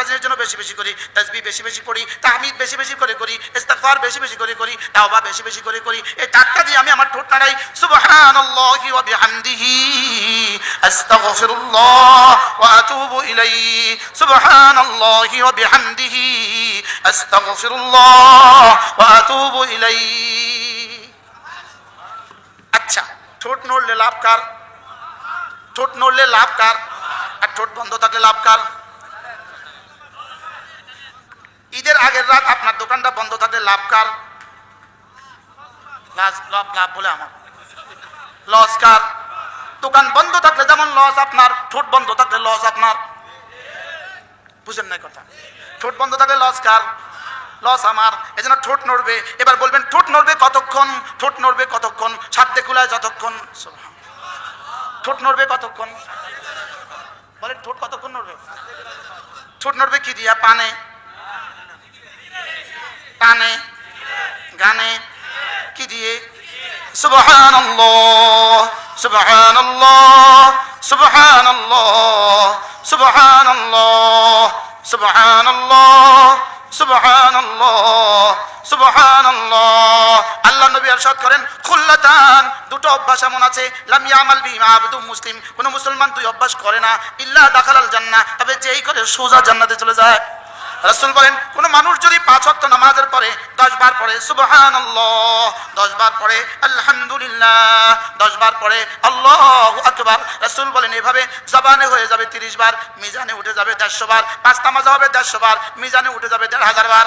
জিনিসের জন্য বেশি বেশি করি, তাসবিহ বেশি বেশি পড়ি, তাহমিদ বেশি বেশি করে করি, ইস্তিগফার বেশি বেশি করে করি, তাওবা বেশি বেশি করে করি। এই চারটা দিয়ে আমি আমার ঠোঁট নাড়াই, সুবহানাল্লাহি ওয়া বিহামদিহি আস্তাগফিরুল্লাহ ওয়া আতুবু ইলাইহি, সুবহানাল্লাহি ওয়া বিহামদিহি আস্তাগফিরুল্লাহ ওয়া আতুবু ইলাইহি। আচ্ছা, ঠোঁট নড়লে লাভ কার? ঠোঁট নড়লে লাভ কার? আর ঠোঁট বন্ধ থাকলে লাভ কার? ঈদের আগের রাত আপনার দোকানটা বন্ধ থাকলে লাভ কার? লাভ বলে আমার লস কার? দোকান বন্ধ থাকলে যেমন লস আপনার, ঠোঁট বন্ধ থাকলে লস আপনার। বুঝেন না কথা? ঠোঁট বন্ধ থাকলে লস কার? লস আমার। এই জন্য ঠোঁট নড়বে। এবার বলবেন ঠোঁট নড়বে কতক্ষণ? ঠোঁট নড়বে কতক্ষণ? সাধ্যে কুলায় যতক্ষণ। ঠোঁট নড়বে কতক্ষণ? বলেন ঠোঁট কতক্ষণ নড়বে? ঠোঁট নড়বে কি দিয়া? পানে, টানে, গানে, কি দিয়ে? সুবহানাল্লাহ সুবহানাল্লাহ সুবহানাল্লাহ সুবহানাল্লাহ সুবহানাল্লাহ সুবহানাল্লাহ সুবহানাল্লাহ। আল্লাহ নবী ইরশাদ করেন, খুল্লাতান, দুটো অভ্যাস এমন আছে, লাম ইয়ামাল বিহিমা আবদুম মুসলিম, কোন মুসলমান দুই অভ্যাস করে না, ইল্লা দাখালাল জান্নাহ, তবে যেই করে সোজা জান্নাতে চলে যায়। রাসূল বলেন, কোন মানুষ যদি 5 ওয়াক্ত নামাজের পরে 10 বার পড়ে সুবহানাল্লাহ, 10 বার পড়ে আলহামদুলিল্লাহ, 10 বার পড়ে আল্লাহু আকবার, রাসূল বলেন এভাবে জবানে হয়ে যাবে 30 বার, মিজানে উঠে যাবে 150 বার, 5 নামাজ হবে 150 বার, মিজানে উঠে যাবে 1500 বার।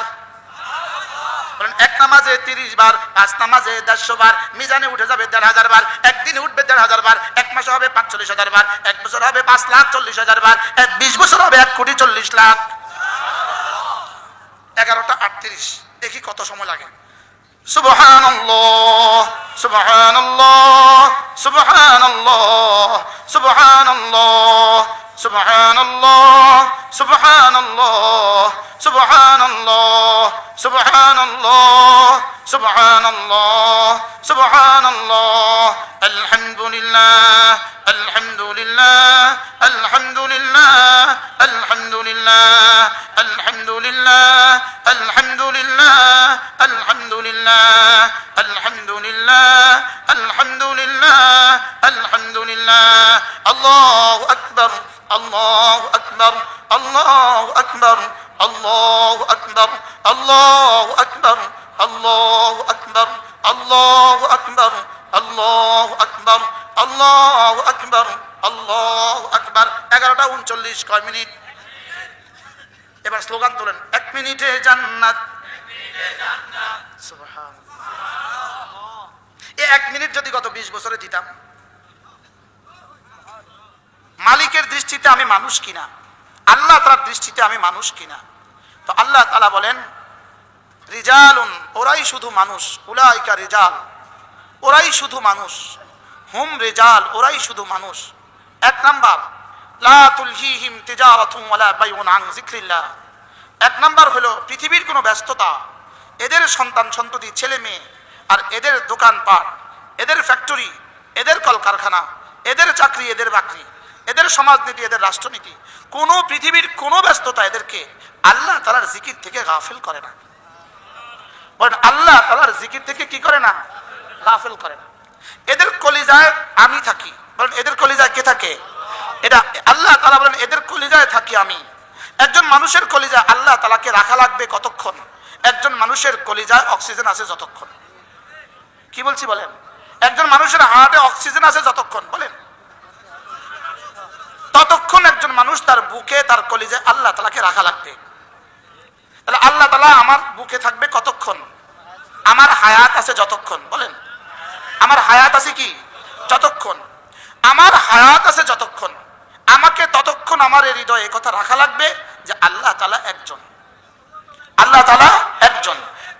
বলেন এক নামাজে 30 বার, 5 নামাজে 150 বার, মিজানে উঠে যাবে 1500 বার, একদিনে উঠবে 1500 বার, এক মাসে হবে 45,000 বার, এক বছর হবে 5,40,000 বার, 20 বছর হবে 1,40,00,000। 11টা 38, দেখি কত সময় লাগে। সুবহানাল্লাহ সুবহানাল্লাহ সুবহানাল্লাহ সুবহানাল্লাহ সুবহানাল্লাহ সুবহানাল্লাহ সুবহানাল্লাহ সুবহানাল্লাহ সুবহানাল্লাহ সুবহানাল্লাহ। আলহামদুলিল্লাহ আলহামদুলিল্লাহ আলহামদুলিল্লাহ আলহামদুলিল্লাহ আলহামদুলিল্লাহ আলহামদুলিল্লাহ আলহামদুলিল্লাহ আলহামদুলিল্লাহ আলহামদুলিল্লাহ আলহামদুলিল্লাহ। আল্লাহু আকবার আল্লাহু আকবার আল্লাহু আকবার আল্লাহু আকবার আল্লাহু আকবার আল্লাহু আকবার আল্লাহু আকবার আল্লাহু আকবার আল্লাহু আকবার আল্লাহু আকবার। 11টা 39, কয় মিনিট? এবার স্লোগান তোলেন, 1 মিনিটে জান্নাত। সুবহানাল্লাহ। এই 1 মিনিট যদি গত 20 বছরে দিতাম, মালিকের দৃষ্টিতে আমি মানুষ কিনা, আল্লাহ তাআলার দৃষ্টিতে আমি মানুষ কিনা? তো আল্লাহ তাআলা বলেন, রিজালুন, ওরাই শুধু মানুষ, উলাইকা রিজাল, ওরাই শুধু মানুষ, হুম রিজাল, ওরাই শুধু মানুষ। 1 নাম্বার, লা তুলহিহিম তিজারাতুন ওয়ালা বাইউন আন যিকরিল্লাহ। 1 নাম্বার হলো পৃথিবীর কোনো ব্যস্ততা, এদের সন্তান সন্ততি, ছেলে মেয়ে, আর এদের দোকানপাট, এদের ফ্যাক্টরি, এদের কলকারখানা, এদের চাকরি, এদের বাকরি, এদের সমাজনীতি, এদের রাষ্ট্রনীতি, কোন পৃথিবীর কোনো ব্যস্ততা এদেরকে আল্লাহ তাআলার জিকির থেকে গাফিল করে না। বলেন আল্লাহ তাআলার জিকির থেকে কি করে না? গাফিল করে না। এদের কলিজায় আমি থাকি। বলেন এদের কলিজায় কে থাকে? এটা আল্লাহ তাআলা বলেন, এদের কলিজায় থাকি আমি। একজন মানুষের কলিজায় আল্লাহ তাআলাকে রাখা লাগবে কতক্ষণ? একজন মানুষের কলিজায় অক্সিজেন আছে যতক্ষণ। কি বলছি বলেন? একজন মানুষের হার্টে অক্সিজেন আছে যতক্ষণ, বলেন ততক্ষণ একজন মানুষ তার বুকে, তার কলিজায় আল্লাহ তাআলাকে রাখা লাগবে। তাহলে আল্লাহ তাআলা আমার বুকে থাকবে কতক্ষণ? আমার হায়াত আছে যতক্ষণ। বলেন আমার হায়াত আছে কি? যতক্ষণ। আমার হায়াত আছে যতক্ষণ, আমাকে ততক্ষণ আমার এই হৃদয়ে কথা রাখা লাগবে যে আল্লাহ তাআলা একজন, আল্লাহ তাআলা একজন।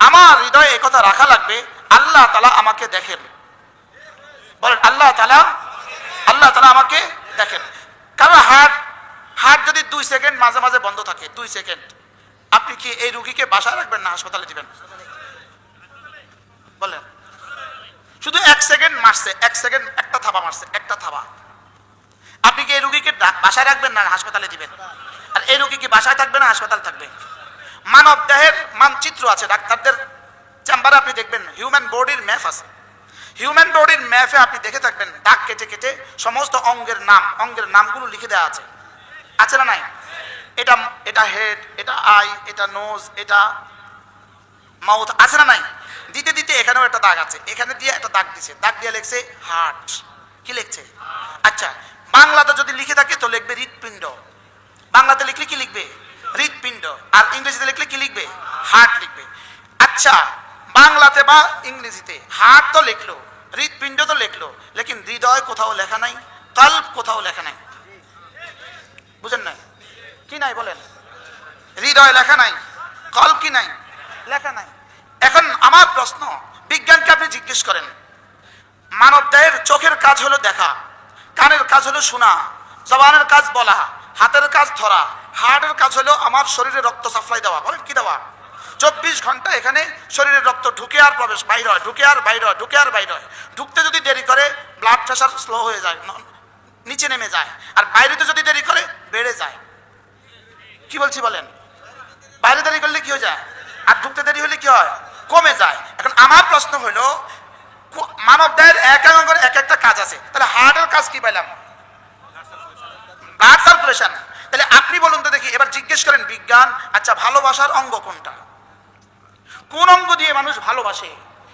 আমার হৃদয়ে এই কথা রাখা লাগবে আল্লাহ তাআলা আমাকে দেখেন। বলেন আল্লাহ তাআলা, আল্লাহ তাআলা আমাকে দেখেন। কারণ হার্ট যদি 2 সেকেন্ড মাঝে মাঝে বন্ধ থাকে, 2 সেকেন্ড, আপনি কি এই রোগীকে বাসায় রাখবেন না হাসপাতালে দিবেন? বলেন শুধু 1 সেকেন্ড মারছে, 1 সেকেন্ড একটা থাবা মারছে, একটা থাবা, আপনি কি এই রোগীকে বাসায় রাখবেন না হাসপাতালে দিবেন? আর এই রোগী কি বাসায় থাকবে না হাসপাতাল থাকবে? মানব দেহের মানচিত্র আছে, ডাক্তারদের চেম্বারে আপনি দেখবেন হিউম্যান বডির ম্যাপ আছে। হিউম্যান বডির ম্যাপে আপনি দেখে থাকবেন দাগ কেটে কেটে সমস্ত অঙ্গের নামগুলো লিখে দেওয়া আছে, আছে না নাই? এটা এটা হেড, এটা আই, এটা নোজ, এটা মাউথ, আছে না নাই? দিতে দিতে এখানেও একটা দাগ আছে, এখানে দিয়ে একটা দাগ দিছে, দাগ দিয়ে লিখছে হার্ট। কি লিখছে? আচ্ছা, বাংলাতে যদি লিখে থাকে তো লিখবে হৃৎপিণ্ড। বাংলাতে লিখলে কি লিখবে? হৃৎপিণ্ড। আর ইংরেজিতে লিখলে কি লিখবে? হার্ট লিখবে। আচ্ছা, বাংলাতে বা ইংরেজিতে হার্ট তো লিখলো, হৃৎপিণ্ড তো লিখলো, লেকিন হৃদয় কোথাও লেখা নাই, কল্ব কোথাও লেখা নাই। বুঝেন নাই? কি নাই বলেন? হৃদয় লেখা নাই, কল্ব কি নাই? লেখা নাই। এখন আমার প্রশ্ন, বিজ্ঞানকে আপনি জিজ্ঞেস করেন, মানব দেহের চোখের কাজ হলো দেখা, কানের কাজ হলো শোনা, জবানের কাজ বলা, হাতের কাজ ধরা, হার্টের কাজ হলো আমার শরীরে রক্ত সাপ্লাই দেওয়া। বলেন কি দেওয়া? 24 ঘন্টা এখানে শরীরের রক্ত ঢুকে আর প্রবেশ, বাইর হয়, ঢুকে আর বাইর হয়, ঢুকে আর বাইর হয়। ঢুকতে যদি দেরি করে ব্লাড প্রেশার স্লো হয়ে যায়, নিচে নেমে যায়, আর বাইরেতে যদি দেরি করে বেড়ে যায়। কি বলছি বলেন? বাইরে দেরি করলে কি হয়ে যায়, আর ঢুকতে দেরি হলে কি হয়? কমে যায়। এখন আমার প্রশ্ন হলো, মানব দেহের এক এক অঙ্গের এক একটা কাজ আছে, তাহলে হার্টের কাজ কি পাইলাম? Blood circulation. তাহলে আপনি বলুন তো দেখি, এবার জিজ্ঞেস করেন বিজ্ঞান, আচ্ছা ভালোবাসার অঙ্গ কোনটা? কোন অঙ্গ দিয়ে মানুষ ভালোবাসে?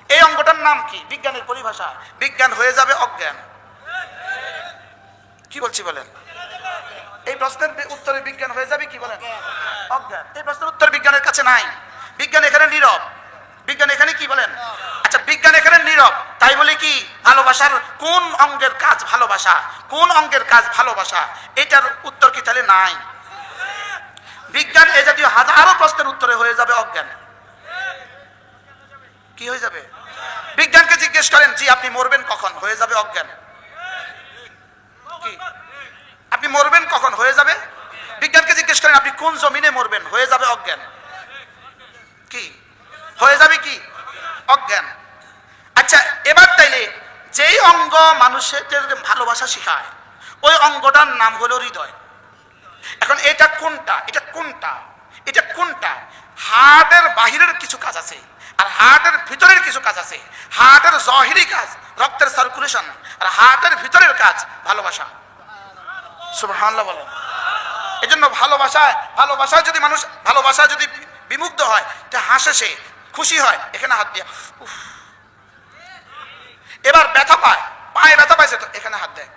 এই অঙ্গটার নাম কি? বিজ্ঞানের পরিভাষা। বিজ্ঞান হয়ে যাবে অজ্ঞান। কি বলছি বলেন? এই প্রশ্নের উত্তরে বিজ্ঞান হয়ে যাবে কি বলেন? অজ্ঞান। এই প্রশ্নের উত্তর বিজ্ঞানের কাছে নাই। বিজ্ঞান এখানে নীরব। বিজ্ঞান এখানে কি বলেন? আচ্ছা, বিজ্ঞান এখানে নীরব, তাই বলে কি ভালোবাসার কোন অঙ্গের কাজ ভালোবাসা, কোন অঙ্গের কাজ ভালোবাসা, এটার উত্তর কি তাহলে নাই? বিজ্ঞান এ জাতীয় হাজারো প্রশ্নের উত্তরে হয়ে যাবে অজ্ঞান। কি হয়ে যাবে? বিজ্ঞানকে জিজ্ঞেস করেন, জি আপনি মরবেন কখন? হয়ে যাবে অজ্ঞান। কি আপনি মরবেন কখন? হয়ে যাবে। বিজ্ঞানকে জিজ্ঞেস করেন আপনি কোন জমিনে মরবেন? হয়ে যাবে অজ্ঞান। কি হয়ে যাবে? কি অজ্ঞান। আচ্ছা, এবার তাইলে যেই অঙ্গ মানুষের ভালোবাসা শিখায় ওই অঙ্গটার নাম হলো হৃদয়। এখন এটা কোনটা? এটা কোনটা? এটা কোনটা? হার্টের বাহিরের কিছু কাজ আছে আর হার্টের ভিতরের কিছু কাজ আছে। হার্টের জহিরি কাজ রক্তের সার্কুলেশন, আর হার্টের ভিতরের কাজ ভালোবাসা। সুবহানাল্লাহ বলেন। এজন্য ভালোবাসায় যদি মানুষ ভালোবাসা যদি বিমুগ্ধ হয়, তা হাসে, সে খুশি হয়, এখানে হাত দিয়ে উফ। এবার ব্যথা পায়, পায়ে ব্যথা পাইছে তো এখানে হাত দেয়।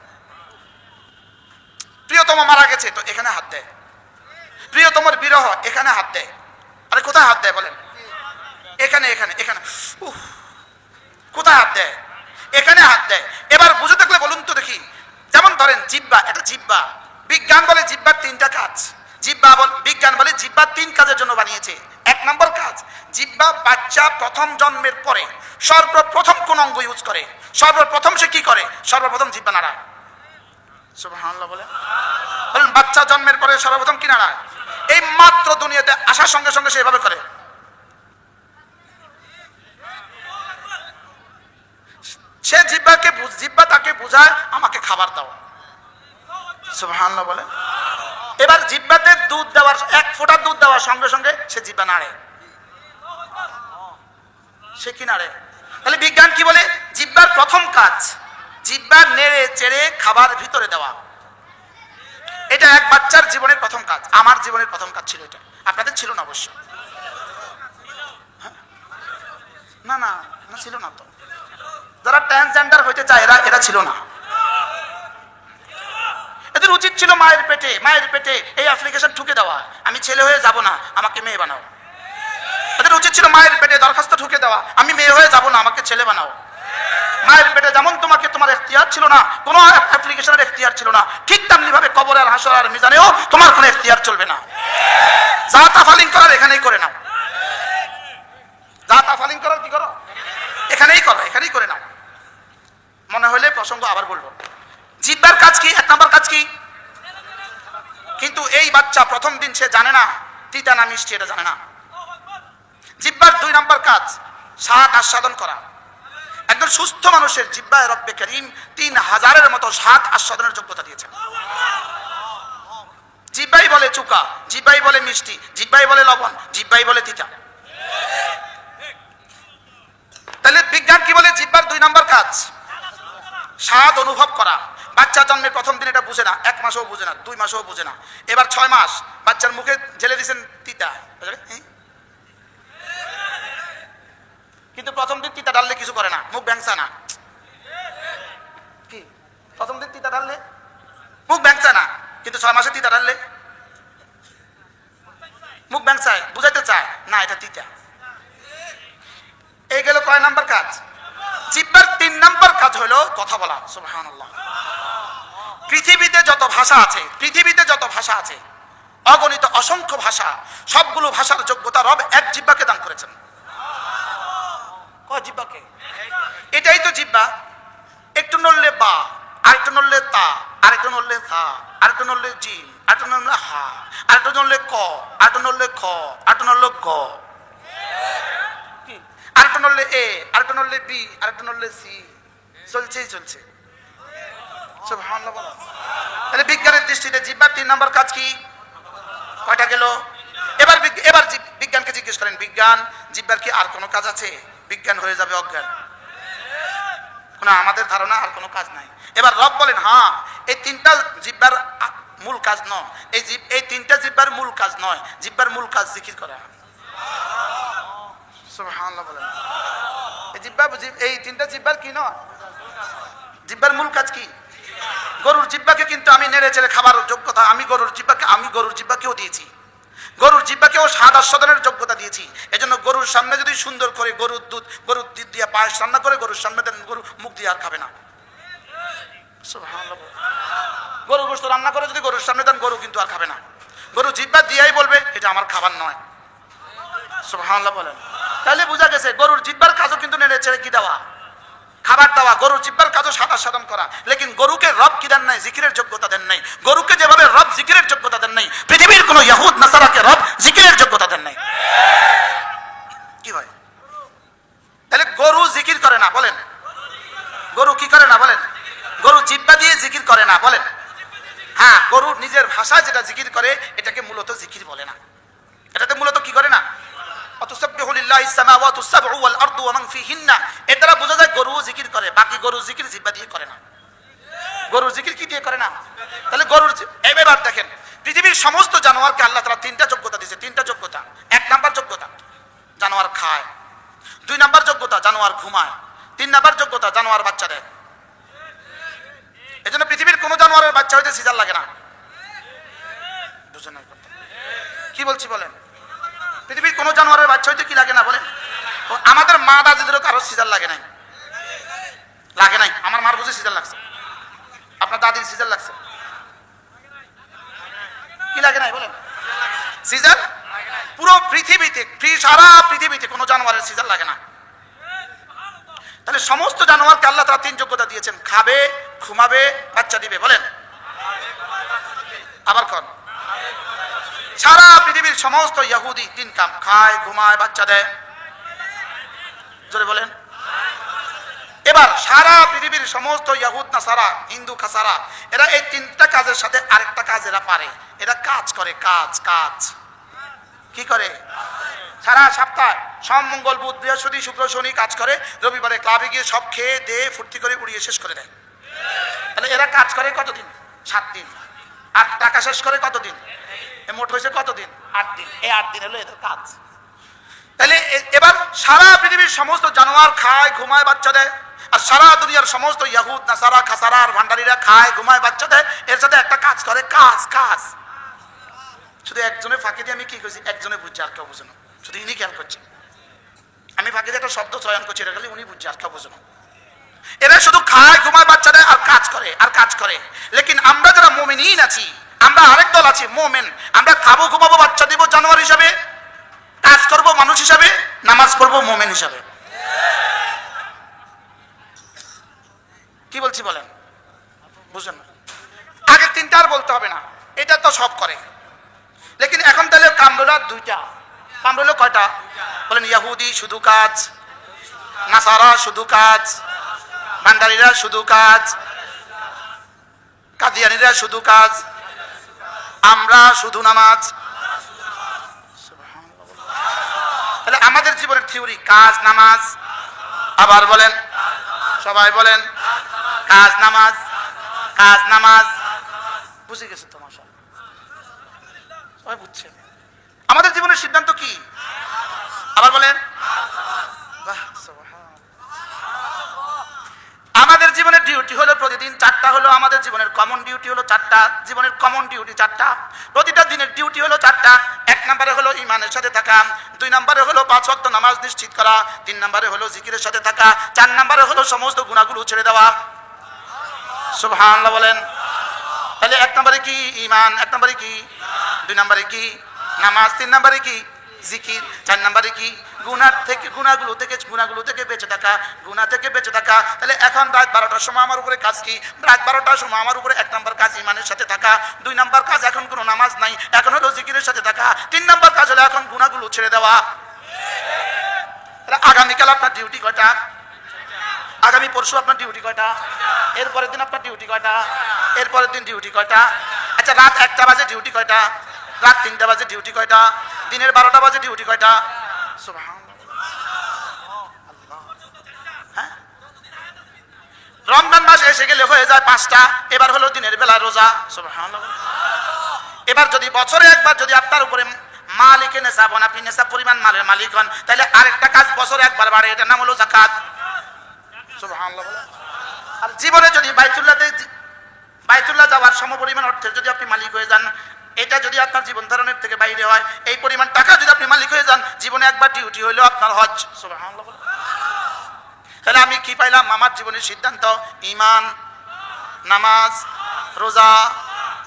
প্রিয়তম মারা গেছে তো এখানে হাত দেয়। প্রিয়তমের বিরহ, এখানে হাত দেয়। আরে কোথায় হাত দেয় বলেন? এখানে এখানে এখানে উফ। কোথায় হাত দেয়? এখানে হাত দেয়। এবার বুঝে থাকলে বলুন তো দেখি, যেমন ধরেন জিহ্বা, একটা জিহ্বা, বিজ্ঞান বলে জিহ্বার 3টা কাজ। বিজ্ঞান বলে জিহ্বা 3 কাজের জন্য বানিয়েছে। 1 নম্বর কাজ, জিহ্বা বাচ্চা প্রথম জন্মের পরে সর্বপ্রথম কোন অঙ্গ ইউজ করে? সর্বপ্রথম সে কি করে? সর্বপ্রথম জিহ্বা নাড়ায়। সুবহানাল্লাহ বলেন। বাচ্চা জন্মের পরে সর্বপ্রথম কি নাড়ায়? এই মাত্র দুনিয়াতে আসার সঙ্গে সঙ্গে সে এভাবে করে। সে জিহ্বা তাকে বুঝায় আমাকে খাবার দাও। সুবহানাল্লাহ বলেন। এবার জিহ্বাতে দুধ দেওয়ার 1 ফোঁটা দুধ দেওয়ার সঙ্গে সঙ্গে সে জিহ্বা নাড়ে। সে কি নাড়ে? তাহলে বিজ্ঞান কি বলে? জিহ্বার প্রথম কাজ জিহ্বা নেড়ে চেড়ে খাবার ভিতরে দেওয়া। এটা এক বাচ্চার জীবনের প্রথম কাজ। আমার জীবনের প্রথম কাজ ছিল এটা, আপনাদের ছিল না অবশ্য। না না না, ছিল না তো। যারা ট্রান্সজেন্ডার হইতে চায় এরা ছিল না। এদের উচিত ছিল মায়ের পেটে এই অ্যাপ্লিকেশন ঠুকে দেওয়া, আমি ছেলে হয়ে যাব না, আমাকে মেয়ে বানাও। এদের উচিত ছিল মায়ের পেটে দরখাস্ত ঠুকে দেওয়া, আমি মেয়ে হয়ে যাব না, আমাকে ছেলে বানাও। মায়ের পেটে যেমন তোমার এখতিয়ার ছিল না, কোনো অ্যাপ্লিকেশনের এখতিয়ার ছিল না, ঠিক তেমনি ভাবে কবর আর হাসর আর মিজানেও তোমার কোনো এখতিয়ার চলবে না। যা তা ফালিং করার এখানেই করে নাও। যা তা ফালিং করার কি করো? এখানেই করো, এখানেই করে নাও। মনে হলে প্রসঙ্গ আবার বলবো। জিহ্বার কাজ কি? 1 নম্বর কাজ কি? কিন্তু এই বাচ্চা প্রথম দিন সে জানে না তিতা না মিষ্টি, এটা জানে না। জিহ্বার 2 নম্বর কাজ স্বাদ আস্বাদন করা। একজন সুস্থ মানুষের জিহ্বায় রব্বে করিম 3000-এর মতো স্বাদ আস্বাদনের যোগ্যতা দিয়েছেন। জিহ্বাই বলে চুকা, জিহ্বাই বলে মিষ্টি, জিহ্বাই বলে লবণ, জিহ্বাই বলে তিতা। তাহলে বিজ্ঞান কি বলে? জিহ্বার 2 নম্বর কাজ স্বাদ অনুভব করা। বাচ্চা জন্মের প্রথম দিন এটা বুঝে না, 1 মাসও বুঝে না, 2 মাসও বুঝে না। এবার 6 মাস বাচ্চার মুখে ঢেলে দিয়েছেন তিতা, কিন্তু প্রথম দিন তিতা ঢাললে কিছু করে না, মুখ ব্যাংসা না। কি প্রথম দিন তিতা ঢাললে মুখ ব্যাংসা না, কিন্তু 6 মাসে তিতা ঢাললে মুখ ব্যাংসায়, বুঝাইতে চায় না এটা তিতা। এই গেল কয় নাম্বার কাজ? জিহ্বার 3 নাম্বার কাজ হলো কথা বলা। সুবহানাল্লাহ। পৃথিবীতে যত ভাষা আছে, পৃথিবীতে যত ভাষা আছে, অগণিত অসংখ্য ভাষা, সবগুলো ভাষার যোগ্যতা রব এক জিহ্বাকে দান করেছেন। কয় জিহ্বাকে? এটাই তো জিহ্বা। একটু নড়লে বা, আরেকটু নড়লে তা, আরেকটু নড়লে থা, আরেকটু নড়লে জিম, আরেকটু নড়লে হা, আরেকটু নড়লে ক, আরেকটু নড়লে খ, আরেকটু নড়লে গ, আরেকটু নড়লে এ, আরেকটু নড়লে বি, আরেকটু নড়লে সি, চলছেই চলছে। সুবহানাল্লাহ। তাহলে বিজ্ঞানের দৃষ্টিতে জিহ্বার 3 নম্বর কাজ কি? কয়টা গেল? এবার বিজ্ঞানকে জিজ্ঞেস করেন, বিজ্ঞান জিহ্বার কি আর কোনো কাজ আছে? বিজ্ঞান হয়ে যাবে অজ্ঞান। কোনো আমাদের ধারণা আর কোনো কাজ নাই। এবার রব বলেন হ্যাঁ, এই 3টা জিহ্বার মূল কাজ নয়, এই 3টা জিহ্বার মূল কাজ নয়। জিহ্বার মূল কাজ জিকির করা। সুবহানাল্লাহ বলেন। এই 3টা জিহ্বার কি নয়? জিহ্বার মূল কাজ কি? গরুর জিহ্বাকে কিন্তু আমি নেড়ে চেড়ে খাবার যোগ্যতা আমি গরুর জিহ্বাকেও দিয়েছি। গরুর জিহ্বাকেও স্বাদ আস্বাদনের যোগ্যতা দিয়েছি। এজন্য গরুর সামনে যদি সুন্দর করে গরুর দুধ দিয়ে পায়েস রান্না করে গরুর সামনে দেন, গরু মুখ দিয়ে আর খাবে না। সুবহানাল্লাহ। গরুর গোশত রান্না করে যদি গরুর সামনে দেন, গরু কিন্তু আর খাবে না। গরু জিহ্বা দিয়েই বলবে এটা আমার খাবার নয়। সুবহানাল্লাহ বলেন। তাহলে বোঝা গেছে গরুর জিহ্বার কাজও কিন্তু নেড়ে চেড়ে কি দেওয়া, খাবার দেওয়া। গরুর জিহ্বার কাজও সাদা সাধন করা। লেকিন গরুকে রব কি দেন নাই? জিকিরের যোগ্যতা দেন নাই। গরুকে যেভাবে রব জিকিরের যোগ্যতা দেন নাই, পৃথিবীর কোন ইহুদ নাসারাকে রব জিকিরের যোগ্যতা দেন নাই। কি ভাই? তাহলে গরু জিকির করে না বলেন? গরু কি করে না বলেন? গরু জিহ্বা দিয়ে জিকির করে না বলেন? হ্যাঁ, গরু নিজের ভাষায় যেটা জিকির করে এটাকে মূলত জিকির বলে না। এটাতে মূলত কি করে না? এর দ্বারা বোঝা যায় গরু জিকির করে। বাকি গরু জিকির জিহ্বা দিয়ে করে না। গরু জিকির কি দিয়ে করে না? তাহলে গরুর এবার দেখেন, পৃথিবীর সমস্ত জানোয়ারকে আল্লাহ তাআলা 3টা যোগ্যতা দিয়েছে। 3টা যোগ্যতা। 1 নাম্বার যোগ্যতা জানোয়ার খায়, 2 নাম্বার যোগ্যতা জানোয়ার ঘুমায়, 3 নাম্বার যোগ্যতা জানোয়ার বাচ্চা দেয়। এজন্য পৃথিবীর কোন জানোয়ারের বাচ্চা হইতে সিজার লাগে না। বুঝেন নাই কথা? কি বলছি বলেন? পৃথিবীর কোন জানোয়ারের বাচ্চা হইতে কি লাগে না বলেন? আমাদের মা দাদিদেরও কারো সিজার লাগে নাই। লাগে নাই। আমার মার বুঝে সিজার লাগছে, আপনার দাদির সিজার লাগছে কি লাগে নাই বলেন? সিজার পুরো পৃথিবীতে, সারা পৃথিবীতে কোন জানোয়ারের সিজার লাগে না। তাহলে সমস্ত জানোয়ারকে আল্লাহ তাআলা 3 যোগ্যতা দিয়েছেন। খাবে, ঘুমাবে, বাচ্চা দিবে। বলেন আবার কোন? সারা পৃথিবীর সমস্ত ইহুদি 3 কাম, খায়, ঘুমায়, বাচ্চা দেয়। জোরে বলেন। এবার সারা পৃথিবীর সমস্ত ইহুদ নাসারা, হিন্দু খাসারা, এরা এই 3টা কাজের সাথে আরেকটা কাজ এরা পারে। এরা কাজ করে। কাজ কি করে? সারা সপ্তাহে সোম, মঙ্গল, বুধ, বৃহস্পতি, শুক্র, শনি কাজ করে। রবিবারে ক্লাবে গিয়ে সব খেয়ে দিয়ে ফুর্তি করে উড়িয়ে শেষ করে দেয়। তাহলে এরা কাজ করে কতদিন? 7 দিন। আর টাকা শেষ করে কতদিন? মোট হয়েছে কতদিন? 8 দিন। এই 8 দিন হলো এদের কাজ। তাহলে এবার সারা পৃথিবীর সমস্ত জানোয়ার খায়, ঘুমায়, বাচ্চা দেয়। আর সারা দুনিয়ার সমস্ত ইহুদ নাসারা, খাসারা আর ভান্ডারীরা খায়, ঘুমায়, বাচ্চা দেয়। এর সাথে একটা কাজ করে। কাজ শুধু একজনের ফাঁকি দিয়ে আমি কি করছি, একজনে বুঝছে, আর কেউ বুঝে না। শুধু ইনি খেয়াল করছে। আমি ফাঁকি দিয়ে একটা শব্দ চয়ন করছি, এটা খালি উনি বুঝছে, আর কেউ বুঝে না। এরা শুধু খায়, ঘুমায়, বাচ্চা দেয় আর কাজ করে। লেকিন আমরা যারা মুমিন আছি, আমরা আরেক দল আছি মুমিন। আমরা খাবো, ঘুমাবো, বাচ্চা দিব জানোয়ার হিসাবে, কাজ করব মানুষ হিসাবে, নামাজ পড়বো মুমিন হিসাবে। কি বলছি বলেন? বুঝলেন না? আগে 3টা আর বলতে হবে না, এটা তো সব করে। লেকিন এখন তাহলে কামরুলা 2টা। কামরুলা কয়টা বলেন? ইহুদি শুধু কাজ, নাসারা শুধু কাজ, ভান্ডারীরা শুধু কাজ, কাদিয়ানীরা শুধু কাজ, আমরা শুধু নামাজ। তাহলে আমাদের জীবনের থিওরি কাজ নামাজ। আবার বলেন, সবাই বলেন, কাজ নামাজ, কাজ নামাজ। বুঝে গেছে তোমার সবাই বুঝছে? আমাদের জীবনের সিদ্ধান্ত কি? আবার বলেন। আমাদের জীবনের ডিউটি হলো প্রতিদিন চারটা, হলো আমাদের জীবনের কমন ডিউটি হলো চারটা, জীবনের কমন ডিউটি চারটা, প্রতিটা দিনের ডিউটি হলো চারটা। এক নম্বরে হলো ইমানের সাথে থাকা, দুই নম্বরে হলো 5 ওয়াক্ত নামাজ নিশ্চিত করা, তিন নম্বরে হলো জিকিরের সাথে থাকা, চার নম্বরে হলো সমস্ত গুনাহগুলো ছেড়ে দেওয়া। সুবহানাল্লাহ বলেন। তাহলে এক নম্বরে কি ইমান, এক নম্বরে কি, দুই নম্বরে কি নামাজ, তিন নম্বরে কি জিকির, চার নম্বরে কি গুনাহগুলো থেকে বেঁচে থাকা, গুনাহ থেকে বেঁচে থাকা। তাহলে এখন রাত 12টার সময় আমার উপরে কাজ কি? রাত 12টার সময় আমার উপরে এক নম্বর কাজ ইমানের সাথে থাকা, দুই নম্বর কাজ এখন কোনো নামাজ নাই, এখন হলো জিকিরের সাথে থাকা, তিন নম্বর কাজ হলো এখন গুনাহগুলো ছেড়ে দেওয়া। আগামীকাল আপনার ডিউটি কয়টা? আগামী পরশু আপনার ডিউটি কয়টা? এরপরের দিন আপনার ডিউটি কয়টা? এরপরের দিন ডিউটি কয়টা? আচ্ছা, রাত 1টা বাজে ডিউটি কয়টা? রাত 3টা বাজে ডিউটি কয়টা? দিনের 12টা বাজে ডিউটি কয়টা? হ্যাঁ, রমজান মাস এসে গেলে হয়ে যায় 5টা, এবার হলো দিনের বেলা রোজা। সুবহানাল্লাহ। এবার যদি বছরে একবার যদি আপনার উপরে মালিকে নেশাব হন, আপনি নেশাব পরিমাণ মালের মালিক হন, তাহলে আরেকটা কাজ বছরে একবার বাড়ে, এটার নাম হলো যাকাত। সুবহানাল্লাহ। আর জীবনে যদি বাইতুল্লাহ যাওয়ার সমপরিমাণ অর্থের যদি আপনি মালিক হয়ে যান, এটা যদি আপনার জীবন ধারণের থেকে বাইরে হয়, এই পরিমাণ টাকা যদি আপনি মালিক হয়ে যান, জীবনে একবার ডিউটি হইলো আপনার হজ। সুবহানাল্লাহ। তাহলে আমি কি পাইলাম? আমার জীবনের সিদ্ধান্ত ঈমান, নামাজ, রোজা,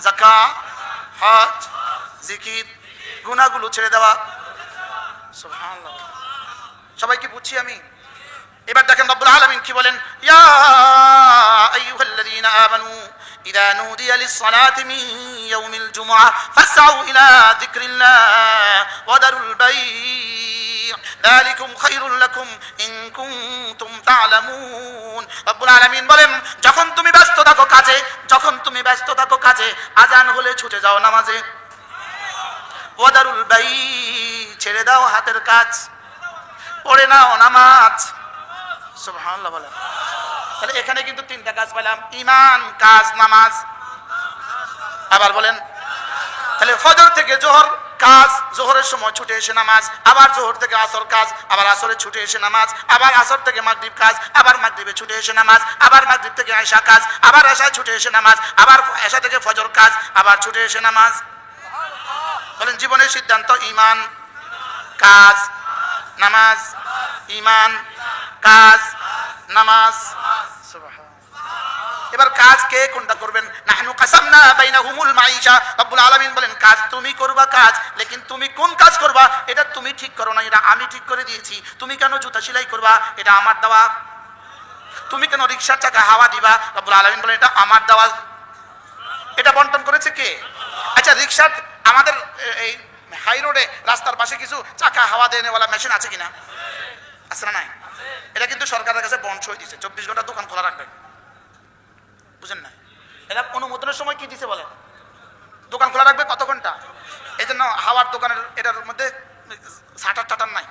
যাকাত, হজ, জিকির, গুনাহগুলো ছেড়ে দেওয়া। সুবহানাল্লাহ। সবাই কি বুঝছি আমি? এবার দেখেন রব্বুল আলামিন কি বলেন, ইয়া আইয়ুহাল্লাযীনা আমানু ইযা নুদিয়া লিস-সালাতি মিন ইয়াউমিল জুমআহ ফাসআউ ইলা যিকরিল্লাহ ওয়া দারুল বাই' যালিকুম খায়রুল লাকুম ইন কুনতুম তা'লামুন। রব্বুল আলামিন বলেন, যখন তুমি ব্যস্ত থাকো কাজে, আযান হলে ছুটে যাও নামাজে, ওয়া দারুল বাই' ছেড়ে দাও হাতের কাজ, পড়ে নাও নামাজ। সুবহানাল্লাহ বলেন। তাহলে এখানে কিন্তু 3টা কাজ পেলাম, ঈমান, কাজ, নামাজ। আবার বলেন। তাহলে ফজর থেকে জোহর কাজ, জোহরের সময় ছুটে এসে নামাজ, আবার জোহর থেকে আসর কাজ, আবার আসরে ছুটে এসে নামাজ, আবার আসর থেকে মাগরিব কাজ, আবার মাগরিবে ছুটে এসে নামাজ, আবার মাগরিব থেকে এশা কাজ, আবার এশায় ছুটে এসে নামাজ, আবার এশা থেকে ফজর কাজ, আবার ছুটে এসে নামাজ। বলেন, জীবনের সিদ্ধান্ত ঈমান, কাজ, নামাজ, ঈমান, কাজ, নামাজ। এবার কাজ কে কোনটা করবেন? নাহনু কাসামনা বাইনাহুমুল মাঈশা। রব্বুল আলামিন বলেন, কাজ তুমি করবা কাজ, লেকিন তুমি কোন কাজ করবা এটা তুমি ঠিক করো না, এটা আমি ঠিক করে দিয়েছি। তুমি কেন জুতা সেলাই করবা? এটা আমার দেওয়া। তুমি কেন রিকশার চাকা হাওয়া দিবা? রব্বুল আলামিন বলেন, এটা আমার দেওয়া। এটা বন্টন করেছে কে? আচ্ছা, রিকশার আমাদের এই হাই রোডে রাস্তার পাশে কিছু চাকা হাওয়া দেনেওয়ালা মেশিন আছে কিনা? আছে না? নাই। এটা কিন্তু সরকারের কাছে বন্ধ হয়ে দিয়েছে, 24 ঘন্টা দোকান খোলা রাখবে। বুঝেন না? এটা অনুমোদনের সময় কি দিছে বলেন? দোকান খোলা রাখবে কত ঘন্টা? এই জন্য হাওয়ার দোকানের এটার মধ্যে শাটার টাটার নাই।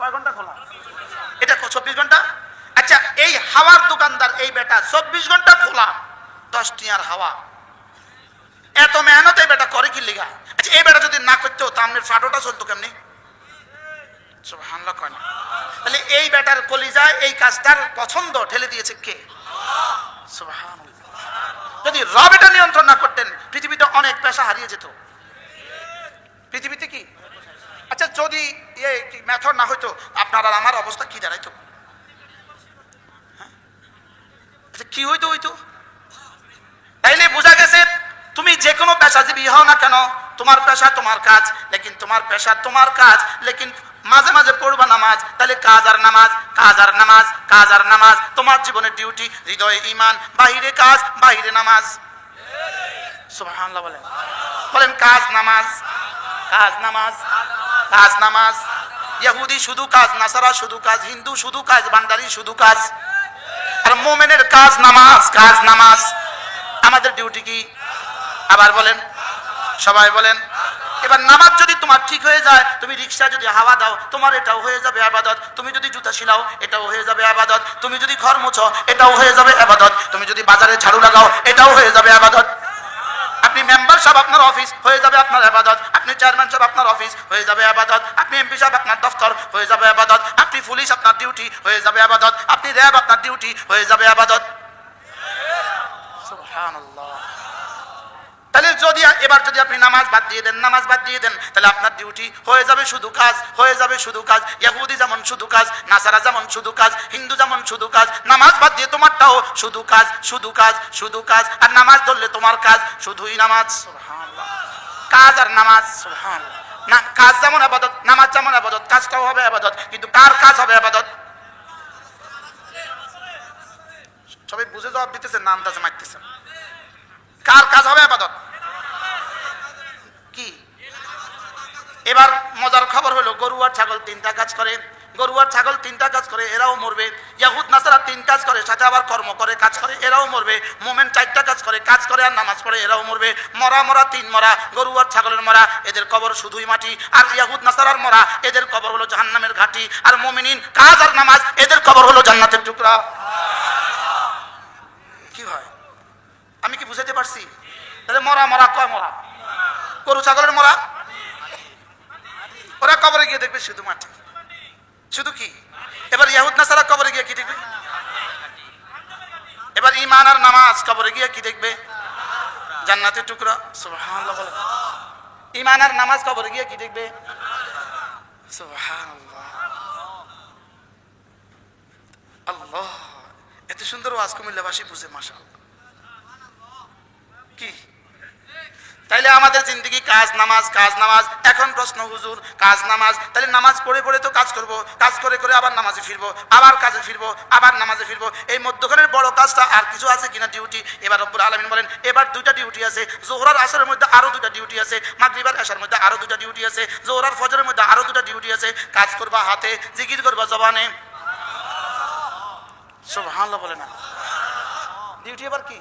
কয় ঘন্টা খোলা? এটা 24 ঘন্টা। আচ্ছা, এই হাওয়ার দোকানদার এই বেটা 24 ঘন্টা খোলা, 10 টিয়ার হাওয়া, এত মেহনত এই বেটা করে কি লিগা? আচ্ছা, এই বেটা যদি না করতো তা আমাদের ফাটোটা চলতো কেমনি? সুবহানাল্লাহ কয় না? তাহলে এই বেটার কলিজায় এই কাজটার পছন্দ ঠেলে দিয়েছে কে? সুবহানাল্লাহ। যদি রব এটা নিয়ন্ত্রণ না করতেন, পৃথিবীতে অনেক পেশা হারিয়ে যেত। পৃথিবীতে কি? আচ্ছা, যদি এই মেথড না হইতো, আপনার আর আমার অবস্থা কি দাঁড়াইতো? আচ্ছা, কি হইতো? তাইলে বোঝা গেছে, তুমি যে কোনো পেশাজীবী হও না কেন, তোমার পেশা তোমার কাজ, লেকিন তোমার পেশা তোমার কাজ, লেকিন মাঝে মাঝে পড়বা নামাজ। তাহলে কাজ আর নামাজ, কাজ আর নামাজ, কাজ আর নামাজ তোমার জীবনের ডিউটি। হৃদয়ে ঈমান, বাহিরে কাজ, বাহিরে নামাজ। সুবহানাল্লাহ বলেন। বলেন, কাজ নামাজ, কাজ নামাজ, কাজ নামাজ। ইহুদি শুধু কাজ, নাসারা শুধু কাজ, হিন্দু শুধু কাজ, বান্দারি শুধু কাজ। আর মুমিনের কাজ নামাজ, কাজ নামাজ। আমাদের ডিউটি কি? আবার বলেন, সবাই বলেন। এবার নামাজ যদি তোমার ঠিক হয়ে যায়, তুমি রিকশা যদি হাওয়া দাও, তোমার এটাও হয়ে যাবে ইবাদত। তুমি যদি জুতা সিলাও, এটাও হয়ে যাবে ইবাদত। তুমি যদি ঘর মোছো, এটাও হয়ে যাবে ইবাদত। তুমি যদি বাজারে ঝাড়ু লাগাও, এটাও হয়ে যাবে ইবাদত। আপনি মেম্বার সাহেব, আপনার অফিস হয়ে যাবে আপনার ইবাদত। আপনি চেয়ারম্যান সাহেব, আপনার অফিস হয়ে যাবে ইবাদত। আপনি এমপি সাহেব, আপনার দফতর হয়ে যাবে ইবাদত। আপনি পুলিশ, আপনার ডিউটি হয়ে যাবে ইবাদত। আপনি র্যাব, আপনার ডিউটি হয়ে যাবে ইবাদত। সুবহানাল্লাহ। তাহলে এবার যদি আপনি নামাজ বাদ দিয়ে দেন, তাহলে আপনার ডিউটি হয়ে যাবে শুধু কাজ, হয়ে যাবে শুধু কাজ। ইহুদি যেমন শুধু কাজ, নাসারা যেমন শুধু কাজ, হিন্দু যেমন শুধু কাজ। নামাজ বাদ দিয়ে তোমারটাও শুধু কাজ, শুধু কাজ, শুধু কাজ। আর নামাজ ধরলে তোমার কাজ শুধুই নামাজ। সুবহানাল্লাহ। কাজ আর নামাজ, সুবহানাল্লাহ। না, কাজ যেমন ইবাদত, নামাজ যেমন ইবাদত, কাজটাও হবে ইবাদত। কিন্তু কার কাজ হবে ইবাদত? সবাই বুঝে জবাব দিতেছেন না আন্দাজে মারতেছেন? কার কাজ হবে ইবাদত? কি? এবার মজার খবর হলো, গরু আর ছাগল তিনটা কাজ করে। গরু আর ছাগল তিনটা কাজ করে, এরাও মরবে। ইহুদ নাসারা তিন কাজ করে, সাথে আবার কর্ম করে, কাজ করে, এরাও মরবে। মোমেন চারটা কাজ করে, কাজ করে আর নামাজ পড়ে, এরাও মরবে। মরা তিন মরা, গরু আর ছাগলের মরা, এদের কবর শুধুই মাটি। আর ইহুদ নাসারার মরা, এদের কবর হলো জাহান্নামের ঘাটি। আর মুমিনিন কাজ আর নামাজ, এদের কবর হলো জান্নাতের টুকরা। কি হয়, আমি কি বুঝাতে পারছি? তাহলে মরা কয় মরা? গরু ছাগলের মরা, ওরা কবরে গিয়ে দেখবে শুধু মাটি, শুধু কি? এবার ইহুদ নাসারা কবরে গিয়ে কি দেখবে? এবার ঈমান আর নামাজ কবরে গিয়ে কি দেখবে? জান্নাতের টুকরা। সুবহানাল্লাহ বলেন। ঈমান আর নামাজ কবরে গিয়ে কি দেখবে? সুবহানাল্লাহ। আল্লাহ, এত সুন্দর ওয়াজ কুমিল্লাবাসী বুঝে, মাশাআল্লাহ। কি তাইলে আমাদের জিন্দেগি কাজ নামাজ, কাজ নামাজ। এখন প্রশ্ন, হুজুর কাজ নামাজ, তাহলে নামাজ পড়ে পড়ে তো কাজ করব, কাজ করে করে আবার নামাজে ফিরবো, আবার কাজে ফিরবো, আবার নামাজে ফিরবো। এই মধ্যখানের বড় কাজটা আর কিছু আছে কিনা? ডিউটি। এবার রব্বুল আলামিন বলেন, এবার দুইটা ডিউটি আছে। যোহর আর আসরের মধ্যে আরো দুইটা ডিউটি আছে। মাগরিব আর এশার মধ্যে আরো দুইটা ডিউটি আছে। যোহর আর ফজরের মধ্যে আরো দুইটা ডিউটি আছে। কাজ করবা হাতে, জিকির করবা জবানে। সুবহানাল্লাহ বলে না? ডিউটি এবার কি?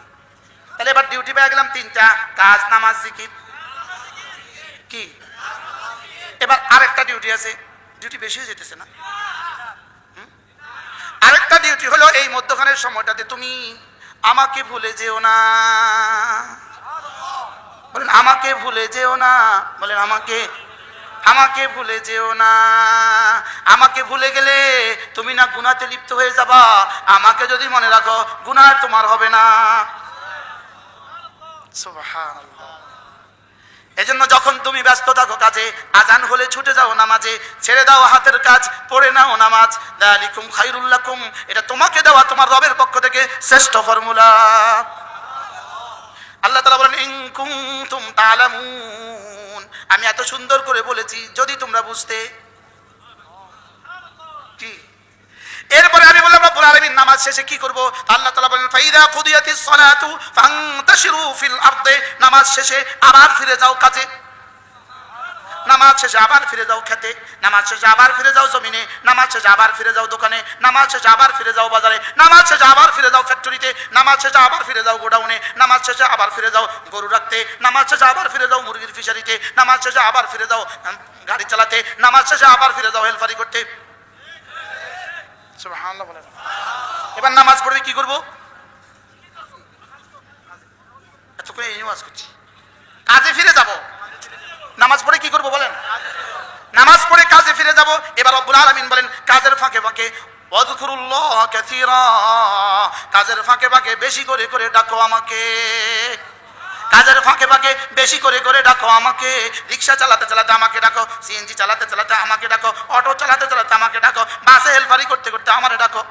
তাহলে এবার ডিউটি পেয়ে গেলাম তিনটা, কাজ নামাজ জিকির। কি? এবার আরেকটা ডিউটি আছে। ডিউটি বেশি হয়ে যেতেছে না? আরেকটা ডিউটি হলো, এই মধ্যখানের সময়টাতে তুমি আমাকে ভুলে যেও না। বলেন আমাকে ভুলে যেও না। বলেন আমাকে ভুলে যেও না। আমাকে ভুলে গেলে তুমি না গুনাহতে লিপ্ত হয়ে যাবা। আমাকে যদি মনে রাখো, গুনাহ তোমার হবে না। সুবহানাল্লাহ। এজন্য যখন তুমি ব্যস্ত থাকো কাজে, আজান হলে ছুটে যাও নামাজে, ছেড়ে দাও হাতের কাজ, পড়ে নাও নামাজ। যালিকুম খায়রুল লাকুম, এটা তোমাকে দেওয়া তোমার রবের পক্ষ থেকে শ্রেষ্ঠ ফর্মুলা। আল্লাহ তাআলা বলেন, ইন কুনতুম তা'লামুন, আমি এত সুন্দর করে বলেছি যদি তোমরা বুঝতে। কি? এরপরে আমি বললাম রব্বুল আলামিন নামাজ শেষে কি করব? আল্লাহ তাআলা বলেন, ফাইদা কুদিয়াতিস সালাতু ফান্তাশিরু ফিল আরদে, নামাজ শেষে আবার ফিরে যাও কাজে। নামাজ শেষে আবার ফিরে যাও খেতে, নামাজ শেষে আবার ফিরে যাও জমিনে, নামাজ শেষে আবার ফিরে যাও দোকানে, নামাজ শেষে আবার ফিরে যাও বাজারে, নামাজ শেষে আবার ফিরে যাও ফ্যাক্টরিতে, নামাজ শেষে আবার ফিরে যাও গোডাউনে, নামাজ শেষে আবার ফিরে যাও গরু রাখতে, নামাজ শেষে আবার ফিরে যাও মুরগির ফিশারিতে, নামাজ শেষে আবার ফিরে যাও গাড়ি চালাতে, নামাজ শেষে আবার ফিরে যাও হেলফারি করতে। সুবহানাল্লাহ বলেন। এবার নামাজ পড়ে কি করব? এত করে এই ওয়াজ করছি, কাজে ফিরে যাব। নামাজ পড়ে কি করব বলেন? নামাজ পড়ে কাজে ফিরে যাব। এবার রব্বুল আলামিন বলেন, কাজের ফাঁকে ফাঁকে ওয়াযকুরুল্লাহ কাসীরা, কাজের ফাঁকে ফাঁকে বেশি করে করে ডাকো আমাকে। কাজের ফাঁকে ফাঁকে বেশি করে করে ডাকো আমাকে। রিকশা চালাতে চালাতে আমাকে ডাকো, সিএনজি চালাতে চালাতে আমাকে ডাকো, অটো চালাতে চালাতে আমাকে ডাকো, বাসে হেলফারি করতে করতে আমারে ডাকো,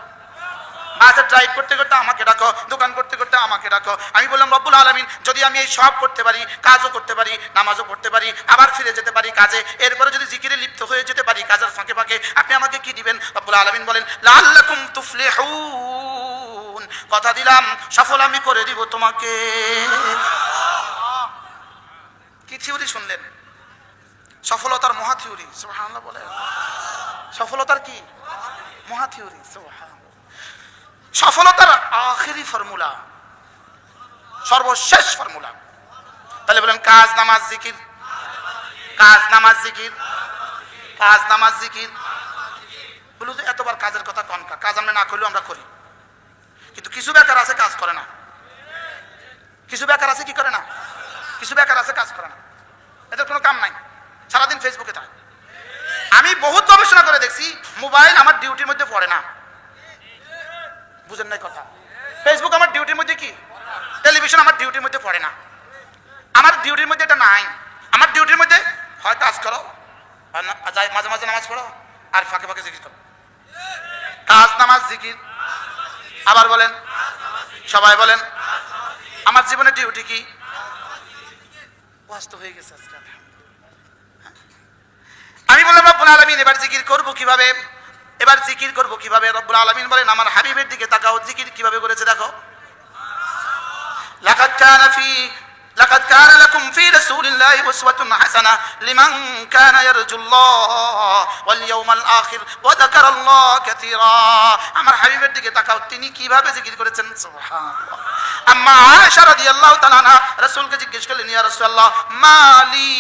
বাসে ড্রাইভ করতে করতে আমাকে ডাকো, দোকান করতে করতে আমাকে ডাকো। আমি বললাম রব্বুল আলামিন, যদি আমি এই সব করতে পারি, কাজও করতে পারি, নামাজও পড়তে পারি, আবার ফিরে যেতে পারি কাজে, এরপরে যদি জিকিরে লিপ্ত হয়ে যেতে পারি কাজের ফাঁকে ফাঁকে, আপনি আমাকে কি দিবেন? রব্বুল আলামিন বলেন, লাআল্লাকুম তুফলিহুন, কথা দিলাম সফল আমি করে দিব তোমাকে। কি থিওরি শুনলেন? সফলতার মহা থিওরি। সুবহানাল্লাহ বলেন। সফলতার কি মহা থিওরি? সুবহানাল্লাহ। সফলতার আখেরি ফর্মুলা, সর্বশেষ ফর্মুলা। তাহলে বলেন কাজ নামাজ জিকির, কাজ নামাজ জিকির, কাজ নামাজ জিকির। বলুন যে এতবার কাজের কথা কনকা, কাজ আমরা না করলেও আমরা করি, কিন্তু কিছু বেকার আছে কাজ করে না, কিছু বেকার আছে কি করে না, কিছু বেকার আছে কাজ করে না, এদের কোনো কাম নাই, সারাদিন ফেসবুকে থাকে। আমি বহুত গবেষণা করে দেখছি মোবাইল আমার ডিউটির মধ্যে পড়ে না, বুঝেন নাই কথা। ফেসবুক আমার ডিউটির মধ্যে কি, টেলিভিশন আমার ডিউটির মধ্যে পড়ে না, আমার ডিউটির মধ্যে এটা নাই। আমার ডিউটির মধ্যে হয় কাজ করো, মাঝে মাঝে নামাজ পড়ো, আর ফাঁকে ফাঁকে জিকির করো। কাজ নামাজ জিকির। আবার বলেন, সবাই বলেন, আমার জীবনে ডিউটি কি? ওয়াজ হয়ে গেছে আজকে। আমি বললাম রব্বুল আলামিন এবার জিকির করব কিভাবে, এবার জিকির করব কিভাবে? রব্বুল আলামিন বলেন আমার হাবিবের দিকে তাকাও, জিকির কিভাবে করেছে দেখো। লাকাদ কানা লাকুম ফি রাসূলিল্লাহি উসওয়াতুন হাসানাহ লিমান কানা ইয়ারজুল্লাহ ওয়াল ইয়াউমাল আখির ওয়া যাকারাল্লাহ কাসীরা। আমার হাবিবের দিকে তাকাও, তিনি কিভাবে জিকির করেছেন। সুবহানাল্লাহ। আম্মা আয়েশা রাদিয়াল্লাহু তাআলা আনহা রাসূলকে জিজ্ঞেস করলেন, ইয়া রাসূলুল্লাহ মালি,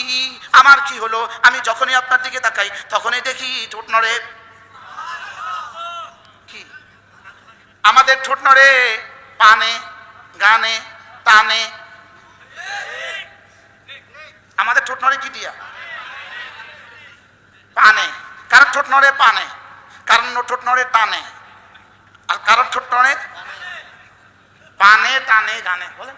আমার কি হলো? আমি যখনই আপনার দিকে তাকাই তখনই দেখি ঠোঁট নড়ে। কি আমাদের ঠোঁট নড়ে? পানে, গানে, টানে। আমাদের ঠোঁট নড়ে কি দিয়া? পানে। কারোর ঠোঁট নড়ে পানে, কারোর ঠোঁট নড়ে টানে, আর কারোর ঠোঁট নড়ে পানে, টানে, গানে। বলেন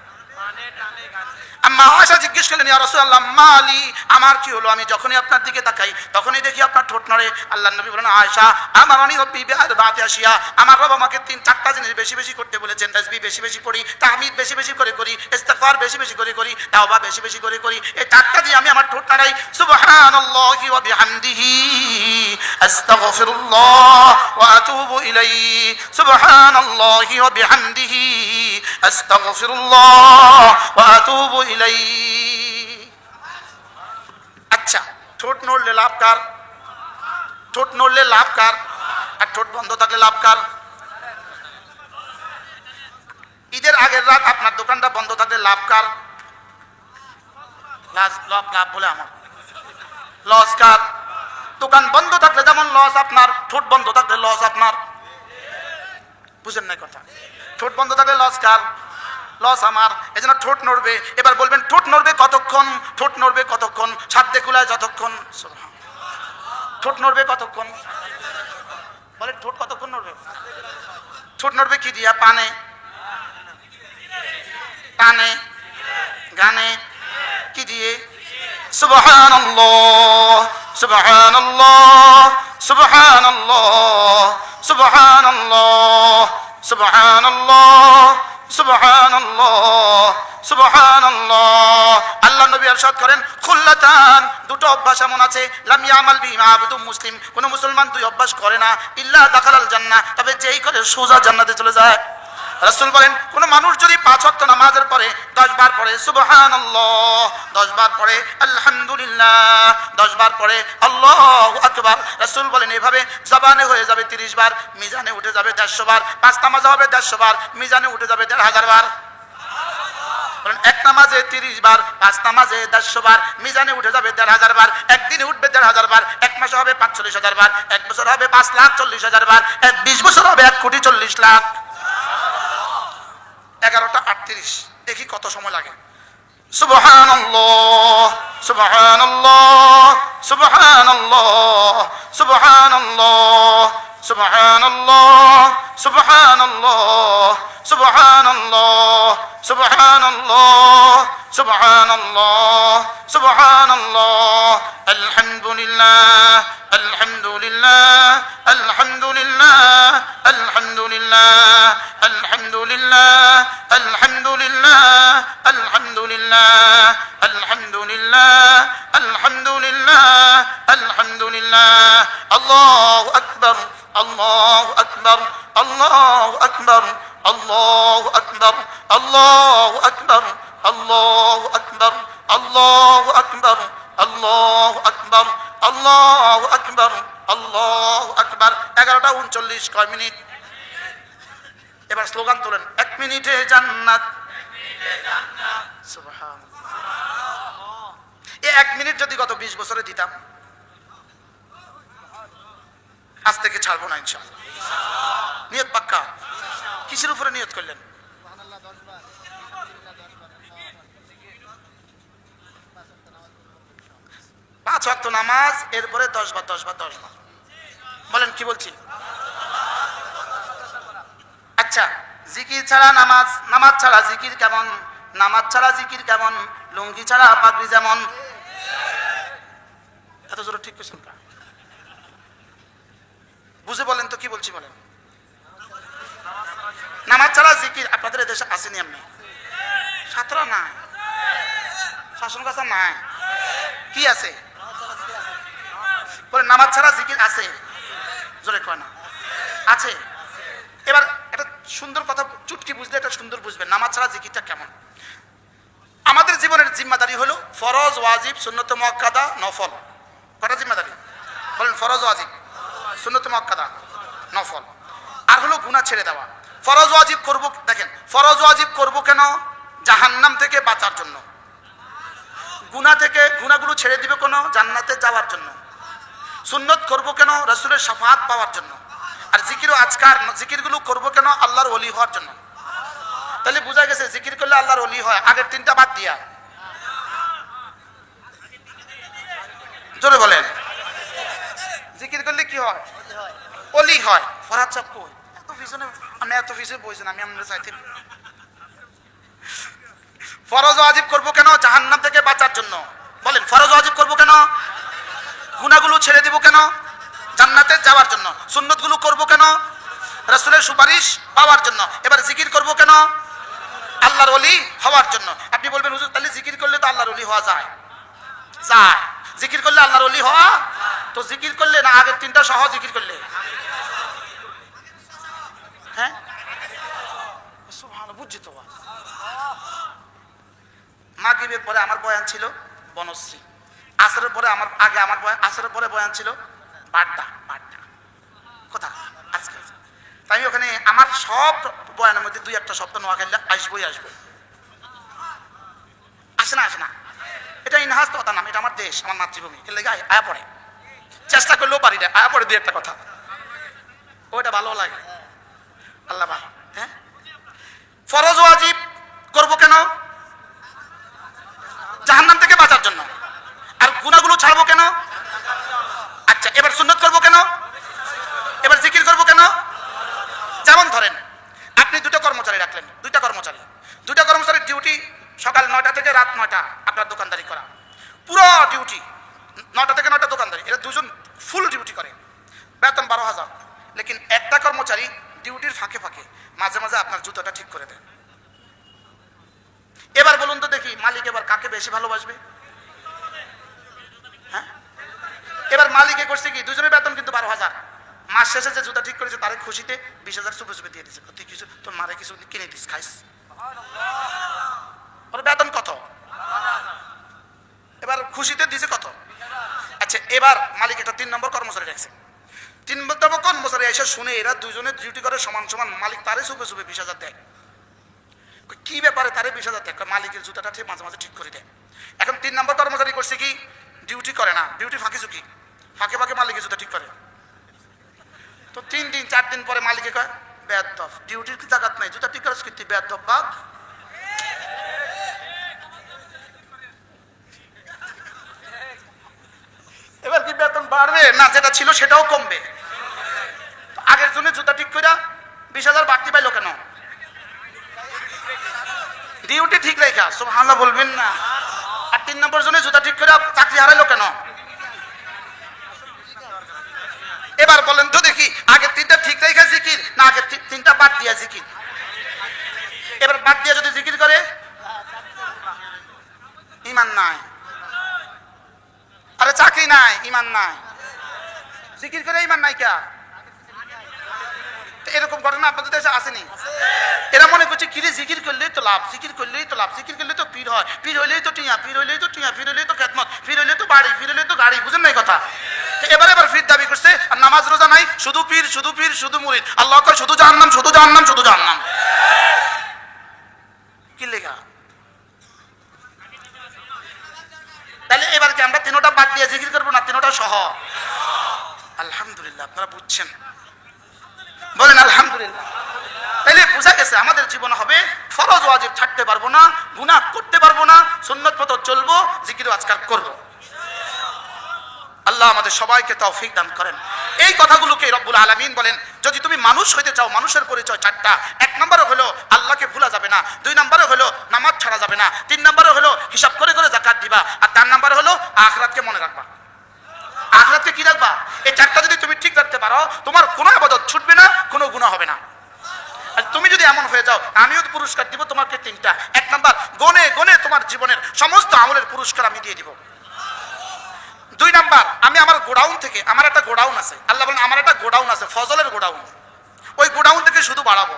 আম্মা আয়েশা জিজ্ঞেস করলেন, ইয়া রাসূলুল্লাহ মালি, আমার কি হলো? আমি যখনই আপনার দিকে তাকাই তখনই দেখি আপনার ঠোঁট নড়ে। আল্লাহর নবী বলেন, আয়েশা আমারনি রব্বি বিআরবাতি আশিয়া, আমার রব আমাকে 3-4টা জিনিস বেশি বেশি করতে বলেছেন। তাসবিহ বেশি বেশি পড়ি, তাহমিদ বেশি বেশি করে করি, ইস্তিগফার বেশি বেশি করে করি, তাওবা বেশি বেশি করে করি। এই 4টা দিয়ে আমি আমার ঠোঁট নাড়াই। সুবহানাল্লাহি ওয়া বিহামদিহি আস্তাগফিরুল্লাহ ওয়া আতুবু ইলাইহি, সুবহানাল্লাহি ওয়া বিহামদিহি আস্তাগফিরুল্লাহ ওয়া আতুবু ইলাইহি। আচ্ছা, ঠোঁট নড়লে লাভ কার? ঠোঁট নড়লে লাভ কার? আর ঠোঁট বন্ধ থাকলে লাভ কার? ঈদের আগের রাত আপনার দোকানটা বন্ধ থাকলে লাভ কার? লাভ বলে আমার লস কার? দোকান বন্ধ থাকলে যেমন লস আপনার, ঠোঁট বন্ধ থাকলে লস আপনার। বুঝেন না কথা? ঠোঁট বন্ধ থাকলে লস কার? লস আমার। এজন্য ঠোঁট নড়বে। এবার বলবেন ঠোঁট নড়বে কতক্ষণ? ঠোঁট নড়বে কতক্ষণ? সাধ্যে কুলায় যতক্ষণ। ঠোঁট নড়বে কতক্ষণ? বলে ঠোঁট কতক্ষণ নড়বে? ঠোঁট নড়বে কি দিয়া? পানে, টানে, গানে। কি দিয়ে? সুবহানাল্লাহ, সুবহানাল্লাহ, সুবহানাল্লাহ, সুবহানাল্লাহ, সুবহানাল্লাহ, সুবহানাল্লাহ, সুবহানাল্লাহ। আল্লাহ নবী ইরশাদ করেন, খুল্লাতান, দুটো অভ্যাস এমন আছে, লাম ইয়ামাল বিহিমা আবদুম মুসলিম, কোন মুসলমান দুই অভ্যাস করে না, ইল্লা দাখালাল জান্নাহ, তবে যেই করে সোজা জান্নাতে চলে যায়। রাসূল বলেন, কোন মানুষ যদি 5 ওয়াক্ত নামাজের পরে 10 বার পড়ে সুবহানাল্লাহ, 10 বার পড়ে আলহামদুলিল্লাহ, 10 বার পড়ে আল্লাহু আকবার, রাসূল বলেন এভাবে জবানে হয়ে যাবে 30 বার, মিজানে উঠে যাবে 150 বার। 5 নামাজ হবে 150 বার, মিজানে উঠে যাবে 1500 বার। বলেন এক নামাজে 30 বার, 5 নামাজে 150 বার, মিজানে উঠে যাবে 1500 বার। একদিনে উঠবে 1500 বার, এক মাসে হবে 45,000 বার, এক বছর হবে 5,40,000 বার, 20 বছর হবে 1,40,00,000। 11টা 38, দেখি কত সময় লাগে। সুবহানাল্লাহ, সুবহানাল্লাহ, সুবহানাল্লাহ, সুবহানাল্লাহ, সুবহানাল্লাহ, সুবহানাল্লাহ, সুবহানাল্লাহ, সুবহানাল্লাহ, সুবহানাল্লাহ, সুবহানাল্লাহ। আলহামদুলিল্লাহ, আলহামদুলিল্লাহ, আলহামদুলিল্লাহ, আলহামদুলিল্লাহ, আলহামদুলিল্লাহ, আলহামদুলিল্লাহ, আলহামদুলিল্লাহ, আলহামদুলিল্লাহ, আলহামদুলিল্লাহ, আলহামদুলিল্লাহ। আল্লাহু আকবার, আল্লাহু আকবার, আল্লাহু আকবার, আল্লাহু আকবার, আল্লাহু আকবার, আল্লাহু আকবার, আল্লাহু আকবার, আল্লাহু আকবার, আল্লাহু আকবার, আল্লাহু আকবার। 11টা 39, কয় মিনিট? এবার স্লোগান তোলেন, 1 মিনিটে জান্নাত, সুবহানাল্লাহ। এই 1 মিনিট যদি গত 20 বছরে দিতাম, আজ থেকে ছাড়বো না ইনশাআল্লাহ। নিয়ত পাক্কা? কিসের উপরে নিয়ত করলেন? 5 ওয়াক্ত নামাজ, এরপরে 10 বার 10 বার 10 বার। বলেন কি বলছি? আচ্ছা, জিকির ছাড়া নামাজ, নামাজ ছাড়া জিকির কেমন? নামাজ ছাড়া জিকির কেমন? লুঙ্গি ছাড়া পাগড়ি যেমন। এত জোরে ঠিক করছেন কা? বুঝে বলেন তো কি বলছি বলেন। নামাজ ছাড়া জিকির আপনাদের দেশে আসেনি? এমনি ছাত্রা নাই, শাসন কাছা নাই, কি আছে বলেন? নামাজ ছাড়া জিকির আছে? জোরে কয় না, আছে। এবার একটা সুন্দর কথা, চুটকি বুঝলে এটা সুন্দর বুঝবেন নামাজ ছাড়া জিকিরটা কেমন। আমাদের জীবনের জিম্মাদারি হলো ফরজ, ওয়াজিব, সুন্নত মুআক্কাদা, নফল। কটা জিম্মাদারি বলেন? ফরজ, ওয়াজিব, সুন্নত মুআক্কাদা, নফল। আর হলো গুনাহ ছেড়ে দেওয়া। ফরজ ওয়াজিব করব, দেখেন ফরজ ওয়াজিব করব কেন? জাহান্নাম থেকে বাঁচার জন্য। গুনাহ থেকে, গুনাহগুলো ছেড়ে দিবে কেন? জান্নাতে যাওয়ার জন্য। সুন্নত করব কেন? রাসূলের শাফাআত পাওয়ার জন্য। আর জিকির ও আজকার জিকিরগুলো করব কেন? আল্লাহর ওলি হওয়ার জন্য। তাহলে বোঝা গেছে জিকির করলে আল্লাহর ওলি হয়, আগের 3টা বাদ দিয়া। জোরে বলেন, জিকির করলে কি হয়? ওলি হয়। ফরহাদ সাহেব কই? এত পিছনে, আমি এত পিছনে বইছেন, আমি আপনারা চাইতে। ফরজ ওয়াজিব করব কেন? জাহান্নাম থেকে বাঁচার জন্য। বলেন ফরজ ওয়াজিব করব কেন? গুনাহগুলো ছেড়ে দিব কেন? জান্নাতে যাওয়ার জন্য। সুন্নতগুলো করব কেন? রাসূলের সুপারিশ পাওয়ার জন্য। এবার জিকির করব কেন? আল্লাহর ওলি হওয়ার জন্য। আপনি বলবেন হুজুর তাহলে জিকির করলে তো আল্লাহর ওলি হওয়া যায়? যায়। জিকির করলে আল্লাহর ওলি হওয়া? তো জিকির করলে না আগের 3টা সহ জিকির করলে? হ্যাঁ সুবহানাল্লাহ, বুঝছি তো। মাগরিবের পরে আমার বয়ান ছিল বনশ্রী, আসরের পরে আমার আগে আমার বয়ান, আসরের পরে বয়ান ছিল বাড্ডা। বাড্ডা কোথা? আজকে তাই আমি ওখানে আমার সব বয়ানের মধ্যে 2-1টা শব্দ নোয়াখালী আসবই আসবে। আসে না? আসে না? এটা ইনহাস তো কথা নাম, এটা আমার দেশ, আমার মাতৃভূমি, এর লেগে আয়া পড়ে। চেষ্টা করলেও পারি না, আয়া পড়ে 2-1টা কথা, ওইটা ভালো লাগে। আল্লাহ বা। হ্যাঁ, ফরজ ওয়াজিব করবো কেন? জাহান্নাম থেকে বাঁচার জন্য। আর গুনাহগুলো ছাড়বো কেন? আচ্ছা, এবার সুন্নত করবো কেন? এবার জিকির করবো কেন? যেমন ধরেন আপনি 2টা কর্মচারী রাখলেন, 2টা কর্মচারীর ডিউটি সকাল 9টা থেকে রাত 9টা আপনার দোকানদারি করা, পুরো ডিউটি 9টা থেকে 9টা দোকানদারি। এরা দুজন ফুল ডিউটি করে, বেতন 12,000। লেকিন একটা কর্মচারী ডিউটির ফাঁকে ফাঁকে মাঝে মাঝে আপনার জুতোটা ঠিক করে দেয়। এবার বলুন তো দেখি মালিক এবার কাকে বেশি ভালোবাসবে? হ্যাঁ, এবার মালিকে করছে কি, দুজনের বেতন কিন্তু 12,000। মাস শেষে যে জুতা ঠিক করেছে তার খুশিতে 20,000 চুপে চুপে দিয়ে দিচ্ছে। তুই কিছু তোর মারে কিছু কিনে দিস, খাইস। ওর বেতন কত? এবার খুশিতে দিছে কত? আচ্ছা, এবার মালিক একটা 3 নম্বর কর্মচারী রাখছে। 3 নম্বর কর্মচারী এসে শুনে এরা দুজনে ডিউটি করে সমান সমান, মালিক তারে চুপে চুপে 20,000 দেয়। কি ব্যাপারে তারে 20,000 দেয়? মালিকের জুতাটা ঠিক মাঝে মাঝে ঠিক করে দেয়। এখন 3 নম্বর কর্মচারী করছে কি, ডিউটি করে না, ডিউটি ফাঁকি চুকি, ফাঁকে ফাঁকে মালিকের জুতা ঠিক করে। তো 3 দিন 4 দিন পরে মালিকে কয়, বেয়াদব, ডিউটির কি জাগাত নাই, জুতা ঠিক করে কি বেয়াদব বাঘ। এবার কি বেতন বাড়বে না, যেটা ছিল সেটাও কমবে? আগের জন্য জুতা ঠিক করে 20,000 বাড়তি পাইলো কেন? ডিউটি ঠিক রেখা, সুবহানাল্লাহ বলবেন না। আর 3 নম্বর জন্য জুতা ঠিক করে চাকরি হারাইলো কেন? এবার বলেন তো দেখি, আগে 3টা ঠিক রেখা জিকির না আগে 3টা বাদ দিয়া জিকির? এবার বাদ দিয়া যদি জিকির করে, ঈমান নাই। আরে চাকরি নাই, ঈমান নাই। জিকির করে ঈমান নাই কা? এরকম ঘটনা আপনাদের দেশে আসেনি? এরা মনে করছে কিরে জিকির করলেই তো লাভ, জিকির করলেই তো লাভ, জিকির করলেই তো পীর হয়, পীর হইলেই তো টিয়া, পীর হইলেই তো টিয়া, পীর হইলেই তো খেদমত, পীর হইলেই তো বাড়ি, পীর হইলেই তো গাড়ি। বুঝেন নাই কথা? এবার ফির দাবি করছে, আর নামাজ রোজা নাই, শুধু পীর, শুধু পীর, শুধু মুরিদ। আল্লাহ কয় শুধু জাহান্নাম, শুধু জাহান্নাম, শুধু জাহান্নাম। কি লেখা? তাহলে দিয়ে জিকির করবো না তিনটা সহ? আলহামদুলিল্লাহ, আপনারা বুঝছেন, বলেন আলহামদুলিল্লাহ। তাইলে বোঝা গেছে আমাদের জীবন হবে ফরজ ওয়াজিব ছাড়তে পারবো না, গুনাহ করতে পারবো না, সুন্নত মতো চলবো, জিকির ও আজকার করবো। আল্লাহ আমাদের সবাইকে তৌফিক দান করেন। এই কথাগুলোকে রব্বুল আলামিন বলেন, যদি তুমি মানুষ হইতে চাও, মানুষের পরিচয় চারটা। এক নম্বরে হলো আল্লাহকে ভুলা যাবে না, দুই নম্বরে হলো নামাজ ছাড়া যাবে না, তিন নম্বরে হলো হিসাব করে করে যাকাত দিবা, আর চার নম্বরে হলো আখিরাতকে মনে রাখবা। আখিরাতকে কি রাখবা? এই চারটা যদি তুমি ঠিক রাখতে পারো, তোমার কোনো ইবাদত ছুটবে না, কোনো গুনাহ হবে না। আর তুমি যদি এমন হয়ে যাও, আমিও পুরস্কার দিব তোমাকে তিনটা। এক নাম্বার, গনে গনে তোমার জীবনের সমস্ত আমলের পুরস্কার আমি দিয়ে দিব। দুই নাম্বার, আমি আমার গোডাউন থেকে, আমার একটা গোডাউন আছে, আল্লাহ বলেন আমার একটা গোডাউন আছে, ফজলের গোডাউন, ওই গোডাউন থেকে শুধু বাড়াবো।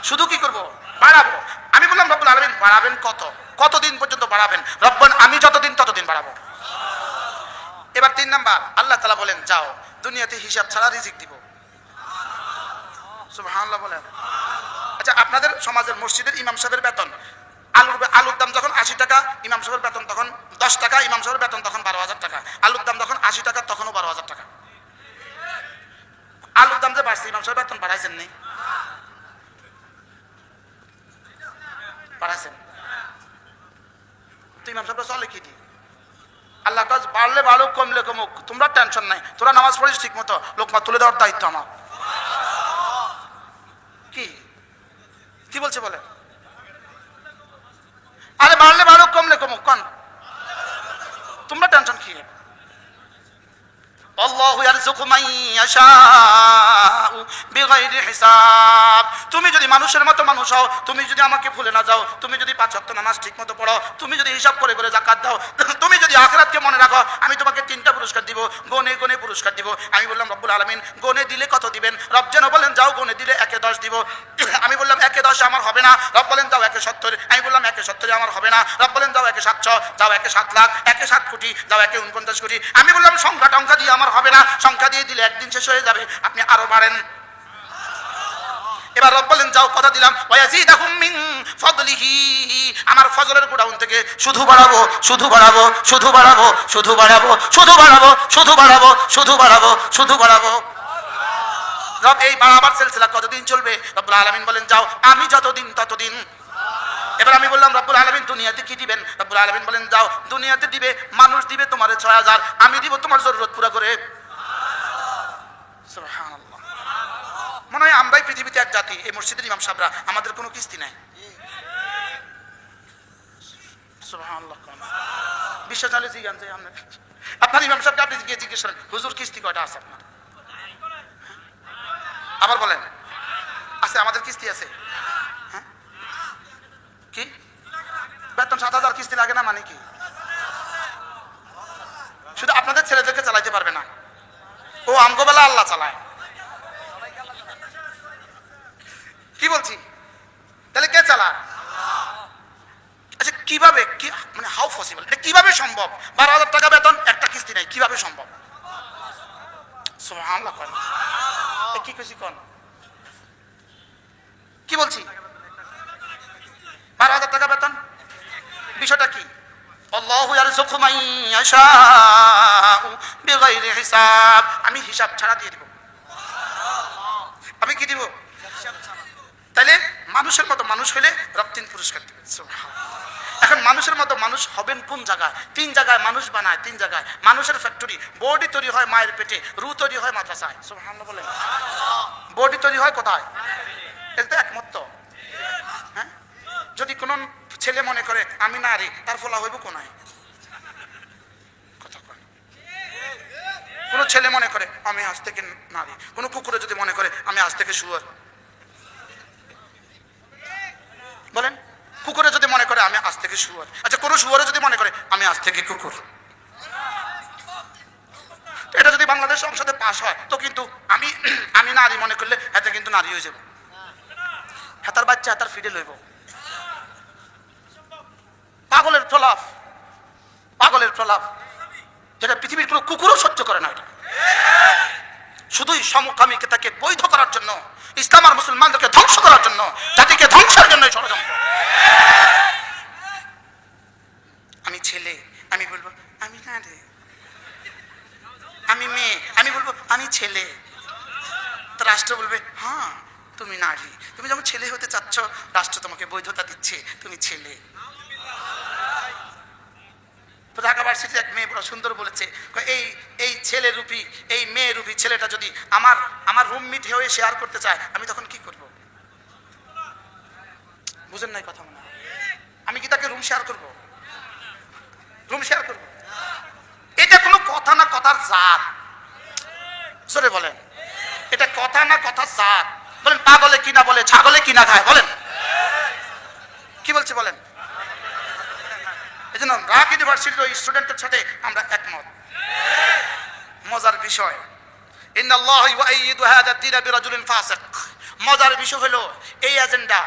শুধু কি করব? বাড়াবো। আমি বললাম রব্বুল আলামিন বাড়াবেন কত? কতদিন পর্যন্ত বাড়াবেন? রব্বান আমি যতদিন ততদিন বাড়াবো। এবার তিন নাম্বার, আল্লাহ তাআলা বলেন যাও দুনিয়াতে হিসাব ছাড়া রিজিক দিব। সুবহানাল্লাহ বলেন। আচ্ছা, আপনাদের সমাজের মসজিদের ইমাম সাহেবের বেতন, আলুর দাম যখন 80 টাকা, ইমাম সাহেবের বেতন তখন 10 টাকা, ইমাম সাহেবের বেতন তখন 12,000 টাকা। আলুর দাম যখন 80 টাকা, তখনও 12,000 টাকা। আলুর দাম যে বাড়ছে, ইমাম সাহেব বেতন বাড়াইছেন নি? বাড়াইছেন তো ইমাম সাহেব চলে কি দিয়ে? আল্লাহ কাজ বাড়লে বাড়ুক, কমলে কমুক, তোমরা টেনশন নাই, তোরা নামাজ পড়িস ঠিক মতো, লোকমা তুলে দেওয়ার দায়িত্ব আমার। কি কি বলছে বলে? আরে বাড়লে বাড়ুক, কমলে কমুক, কোন তোমরা টেনশন কি? আল্লাহু ইয়ারযুকু মান ইয়াশাউ বিগাইরি হিসাব। তুমি যদি মানুষের মতো মানুষ হও, তুমি যদি আমাকে ভুলে না যাও, তুমি যদি 5 ওয়াক্ত নামাজ ঠিকমতো পড়ো, তুমি যদি হিসাব করে করে যাকাত দাও, তুমি যদি আখিরাতকে মনে রাখো, আমি তোমাকে 3টা পুরস্কার দিব, গনে গনে পুরস্কার দিব। আমি বললাম রব্বুল আলামিন গনে দিলে কত দিবেন? রব যেন বলেন যাও গনে দিলে 1 এ 10 দিব। আমি বললাম 1 এ 10 আমার হবে না। রব বলেন যাও 1 এ 70। আমি বললাম 1 এ 70 আমার হবে না। রব বলেন যাও 1 এ 700, যাও 1 এ 7 লাখ, 1 এ 7 কোটি, যাও 1 এ 49 কোটি। আমি বললাম সংখ্যা টংখ্যা দিয়ে আমার হবে না, সংখ্যা দিয়ে দিলে একদিন শেষ হয়ে যাবে, আপনি আরো বাড়েন। এবার রব বলেন যাও কথা দিলাম, ওয়ায়াজিদাহুম মিন ফাদলিহি, আমার ফজলের গোডাউন থেকে শুধু বাড়াবো, শুধু বাড়াবো, শুধু বাড়াবো, শুধু বাড়াবো, শুধু বাড়াবো, শুধু বাড়াবো, শুধু বাড়াবো, শুধু বাড়াবো। রব এই বাড়াবার সিলসিলা কতদিন চলবে? রব্বুল আলামিন বলেন যাও আমি যতদিন ততদিন। এবার আমি বললাম রব্বুল আলামিন দুনিয়াতে কি দিবেন? রব্বুল আলামিন বলেন যাও দুনিয়াতে দিবে, মানুষ দিবে তোমার 6,000, আমি দিব তোমার জরুরত পুরা করে। সুবহানাল্লাহ। মনে হয় আমরাই পৃথিবীতে এক জাতি, এই মসজিদের ইমাম সাহেবরা, আমাদের কোনো কিস্তি নাই। সুবহানাল্লাহ। বিশ্বাস হলে জিজ্ঞান যে আপনার ইমাম সাহেবকে আপনি গিয়ে জিজ্ঞেস করেন, হুজুর কিস্তি কয়টা আছে আপনার? আবার বলেন আছে, আমাদের কিস্তি আছে। হ্যাঁ কি বেতন 7,000 কিস্তি লাগে না মানে কি? শুধু আপনাদের ছেলেদেরকে চালাইতে পারবে না, ও আমগোবেলা আল্লাহ চালায়। কি বলছি? তাহলে কে চালায়? আচ্ছা কিভাবে, কি মানে হাউ পসিবল, এটা কিভাবে সম্ভব? 12,000 টাকা বেতন, একটা কিস্তি নাই, কিভাবে সম্ভব? সুবহানাল্লাহ। কি খুশি কোন কি বলছি? 12,000 টাকা বেতন, বিষয়টা কি? আল্লাহু ইয়ারযুকু মান ইয়াশাউ বিগাইরি হিসাব, আমি হিসাব ছাড়া দিয়ে দিব। আমি কি দিব? তাইলে মানুষের মতো মানুষ হলে রব 3 পুরস্কার দিবেন। এখন মানুষের মতো মানুষ হবেন কোন জায়গায়? 3 জায়গায় মানুষ বানায়, 3 জায়গায় মানুষের ফ্যাক্টরি। বডি তৈরি হয় মায়ের পেটে, রূহ তৈরি হয় মাদ্রাসায়। সুবহানাল্লাহ বলেন। বডি তৈরি হয় কোথায়? এটা একমত তো? হ্যাঁ, যদি কোন ছেলে মনে করে আমি নারী, তার ফলা হইব কোনায়? কথা কয়। কোন ছেলে মনে করে আমি আজ থেকে নারী, কোন কুকুরে যদি মনে করে আমি আজ থেকে শুয়োর, বলেন কুকুরে যদি মনে করে আমি আজ থেকে শুয়োর, আচ্ছা কোন শুয়োরে যদি মনে করে আমি আজ থেকে কুকুর, এটা যদি বাংলাদেশ সংসদে পাস হয় তো কিন্তু আমি নারী মনে করলে এতে কিন্তু নারী হয়ে যাব, হাতার বাচ্চা হাতার ফিডে লইব। পাগলের প্রলাপ, পাগলের প্রলাপ, যেটা পৃথিবীর কোনো কুকুরও সহ্য করে না। এটা শুধুই সমকামীকে তাকে বৈধ করার জন্য, ইসলাম আর মুসলমানদেরকে ধ্বংস করার জন্য, জাতিকে ধ্বংসের জন্য ষড়যন্ত্র। আমি ছেলে, আমি বলবো আমি নারী, ছেলে। তো রাষ্ট্র বলবে হ্যাঁ তুমি নারী, তুমি যখন ছেলে হতে চাচ্ছ রাষ্ট্র তোমাকে বৈধতা দিচ্ছে, তুমি ছেলে। ঢাকা ভার্সিটির এক মেয়ে বড় সুন্দর বলেছে, এই এই ছেলে রূপী, এই মেয়ে রূপী ছেলেটা যদি আমার রুমমেট হয়ে শেয়ার করতে চায়, আমি তখন কি করব? বুঝেন নাই কথা? মনে হয় আমি কি তাকে রুম শেয়ার করব? রুম শেয়ার করব? এটা কোনো কথা না, কথার জাত। জোরে বলেন, এটা কথা না, কথার জাত। বলেন পাগলে কিনা বলে, ছাগলে কিনা খায়, বলেন কি বলছে বলেন? এই জন্য ঢাকা ইউনিভার্সিটির ওই স্টুডেন্টের সাথে আমরা একমত। মজার বিষয়, ইন্নাল্লাহা ইউআইয়িদু হাযা দ্বীন বিরাজুলিন ফাসিক। মজার বিষয় হলো এই এজেন্ডা,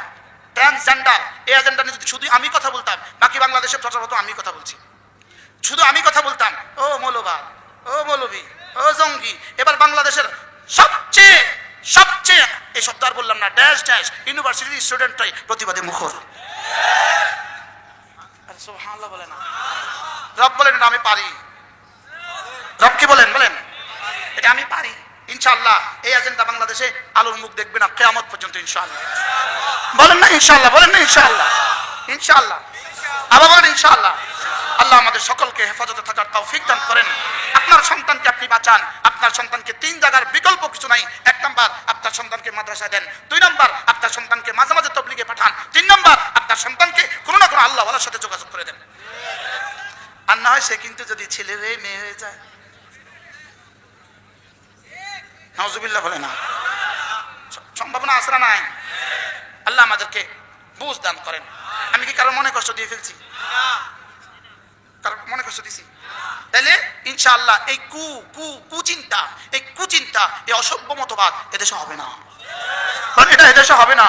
ট্রান্সজেন্ডার, এই এজেন্ডা নিয়ে যদি শুধু আমি কথা বলতাম, বাকি বাংলাদেশের প্রচারপত্র আমি কথা বলছি, শুধু আমি কথা বলতাম, ও মৌলবাদ, ও মৌলবী, ও জঙ্গি। এবার বাংলাদেশের সবচেয়ে সবচেয়ে এই শব্দ আর বললাম না, ড্যাশ ড্যাশ ইউনিভার্সিটির স্টুডেন্টরাই প্রতিবাদে মুখর। সুবহানাল্লাহ বলেন না? রব বলেন এটা আমি পারি। রব কি বলেন? বলেন এটা আমি পারি। ইনশাআল্লাহ এই এজেন্ডা বাংলাদেশে আলোর মুখ দেখবে না কিয়ামত পর্যন্ত, ইনশাআল্লাহ। বলেন না ইনশাআল্লাহ? বলেন না ইনশাআল্লাহ? ইনশাআল্লাহ, আবার বলেন ইনশাআল্লাহ। আল্লাহ আমাদের সকলকে হেফাজতে থাকার তৌফিক দান করেন। আপনার সন্তানকে আপনি বাঁচান। আপনার সন্তানকে 3 জায়গার বিকল্প কিছু নাই। 1 নাম্বার, আপনার সন্তানকে মাদ্রাসায় দেন। 2 নাম্বার, আপনার সন্তানকে মাঝে মাঝে তাবলীগে পাঠান। 3 নাম্বার, আপনার সন্তানকে কোনো না কোনো আল্লাহওয়ালার সাথে যোগাযোগ করে দেন। আর না হয় সে কিন্তু যদি ছেলে হয়ে মেয়ে হয়ে যায়, নাউজুবিল্লাহ বলে না, সম্ভাবনা আছে না নাই? আল্লাহ আমাদেরকে বুঝ দান করেন। আমি কি কারো মনে কষ্ট দিয়ে ফেলছি? কারো মনে কষ্ট দিছি? তাইলে ইনশাআল্লাহ এই কুচিন্তা, এই কুচিন্তা, এই অসভ্য মতবাদ এদেশে হবে না। এটা এদেশে হবে না।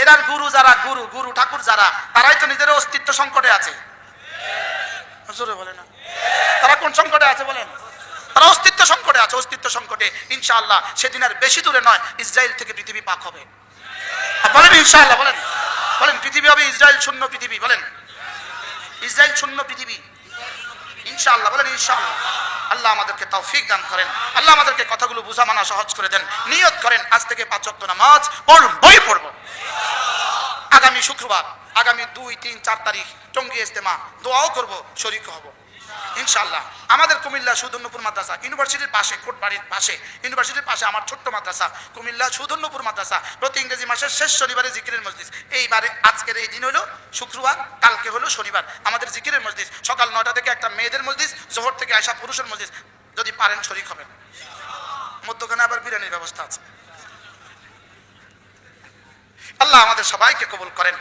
এরার গুরু যারা, গুরু ঠাকুর যারা, তারাই তো নিজের অস্তিত্ব সংকটে আছে। জোরে বলে না? তারা কোন সংকটে আছে বলেন? তারা অস্তিত্ব সংকটে আছে। অস্তিত্ব সংকটে ইনশাআল্লাহ সেদিন আর বেশি দূরে নয়, ইসরায়েল থেকে পৃথিবী পাক হবে। বলেন ইনশাআল্লাহ? বলেন বলেন পৃথিবী হবে ইসরায়েল শূন্য পৃথিবী। বলেন ইসরায়েল শূন্য পৃথিবী ইনশাআল্লাহ। বলেন ইনশাআল্লাহ। আল্লাহ আমাদেরকে তৌফিক দান করেন। আল্লাহ আমাদেরকে কথাগুলো বুঝা মানা সহজ করে দেন। নিয়ত করেন আজ থেকে 5 ওয়াক্ত নামাজ পড়বই পড়ব। আগামী শুক্রবার, আগামী 2, 3, 4 তারিখ টঙ্গী ইজতেমা, দোয়াও করব, শরীক হব ইনশাআল্লাহ। আমাদের কুমিল্লা সুধন্যপুর মাদ্রাসা, ইউনিভার্সিটির পাশে, কোটবাড়ির পাশে, ইউনিভার্সিটির পাশে আমার ছোট্ট মাদ্রাসা কুমিল্লা সুধন্যপুর মাদ্রাসা। প্রতি ইংরেজি মাসের শেষ শনিবারে জিকিরের মজলিস। এইবারে আজকের এই দিন হলো শুক্রবার, কালকে হলো শনিবার। আমাদের জিকিরের মজলিস সকাল 9টা থেকে একটা মেয়েদের মজলিস, জোহর থেকে আয়সা পুরুষের মজলিস। যদি পারেন শরীক হবেন। মধ্যখানে আবার বিরিয়ানির ব্যবস্থা আছে। আল্লাহ আমাদের সবাইকে কবুল করেন।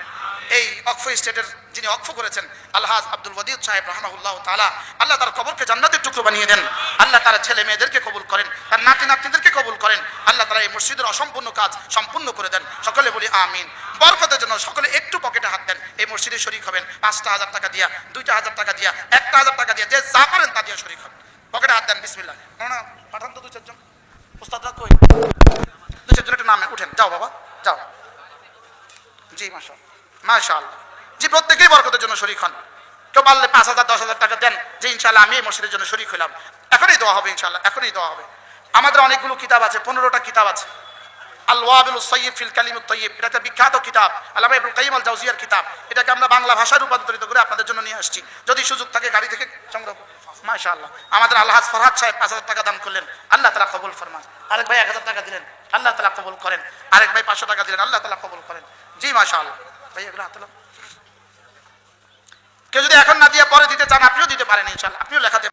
এই ওয়াকফ স্টেটের যিনি ওয়াকফ করেছেন আলহাজ আব্দুল ওয়াদুদ সাহেব রাহমাহুল্লাহ তাআলা, আল্লাহ তার কবরকে জান্নাতের টুকরো বানিয়ে দেন। আল্লাহ তার ছেলে মেয়েদেরকে কবুল করেন, তার নাতি নাতনিদেরকে কবুল করেন। আল্লাহ তারা এই মসজিদের অসম্পূর্ণ কাজ সম্পূর্ণ করে দেন। সকলে বলি আমিন। বরকতের জন্য সকলে একটু পকেটে হাত দেন। এই মসজিদে শরীক হবেন 5,000 টাকা দিয়া, 2,000 টাকা দিয়া, 1,000 টাকা দিয়া, যে যা পারেন তা দিয়ে শরীক হবেন। পকেটে হাত দেন। বিসমিল্লাহ। না পাঠান তো 2-4 জন। উস্তাদরা কই? 2-4 জন একটু নামে উঠেন। যাও বাবা যাও। জি মাশাআল্লাহ। জি প্রত্যেকেই বরকতের জন্য শরীক হন। কেউ পারলে 5,000 10,000 টাকা দেন যে ইনশাআল্লাহ আমি এই মসজিদের জন্য শরীক হলাম। এখনই দোয়া হবে ইনশাআল্লাহ, এখনই দোয়া হবে। আমাদের অনেকগুলো কিতাব আছে, 15টা কিতাব আছে। আল ওয়াবিলুস সাইয়্যিব ফিল কালিমুত তাইয়্যিব, এটা একটা বিখ্যাত কিতাব, আল্লামা ইবনুল কাইয়্যিম আল জাওজিয়ার কিতাব। এটাকে আমরা বাংলা ভাষায় রূপান্তরিত করে আপনাদের জন্য নিয়ে আসছি। যদি সুযোগ থাকে গাড়ি থেকে সংগ্রহ। মাশাআল্লাহ। আমাদের আলহাজ ফরহাদ সাহেব 5,000 টাকা দান করলেন, আল্লাহ তাআলা কবুল ফরমান। আরেক ভাই 1,000 টাকা দিলেন, আল্লাহ তাআলা কবুল করেন। আরেক ভাই 500 টাকা দিলেন, আল্লাহ তাআলা কবুল করেন। জি মাশাআল্লাহ। ভাই এগুলো হাতে কেউ যদি এখন না দিয়ে পরে দিতে চান আপনিও দিতে পারেন ইনশাআল্লাহ, আপনিও লেখাতে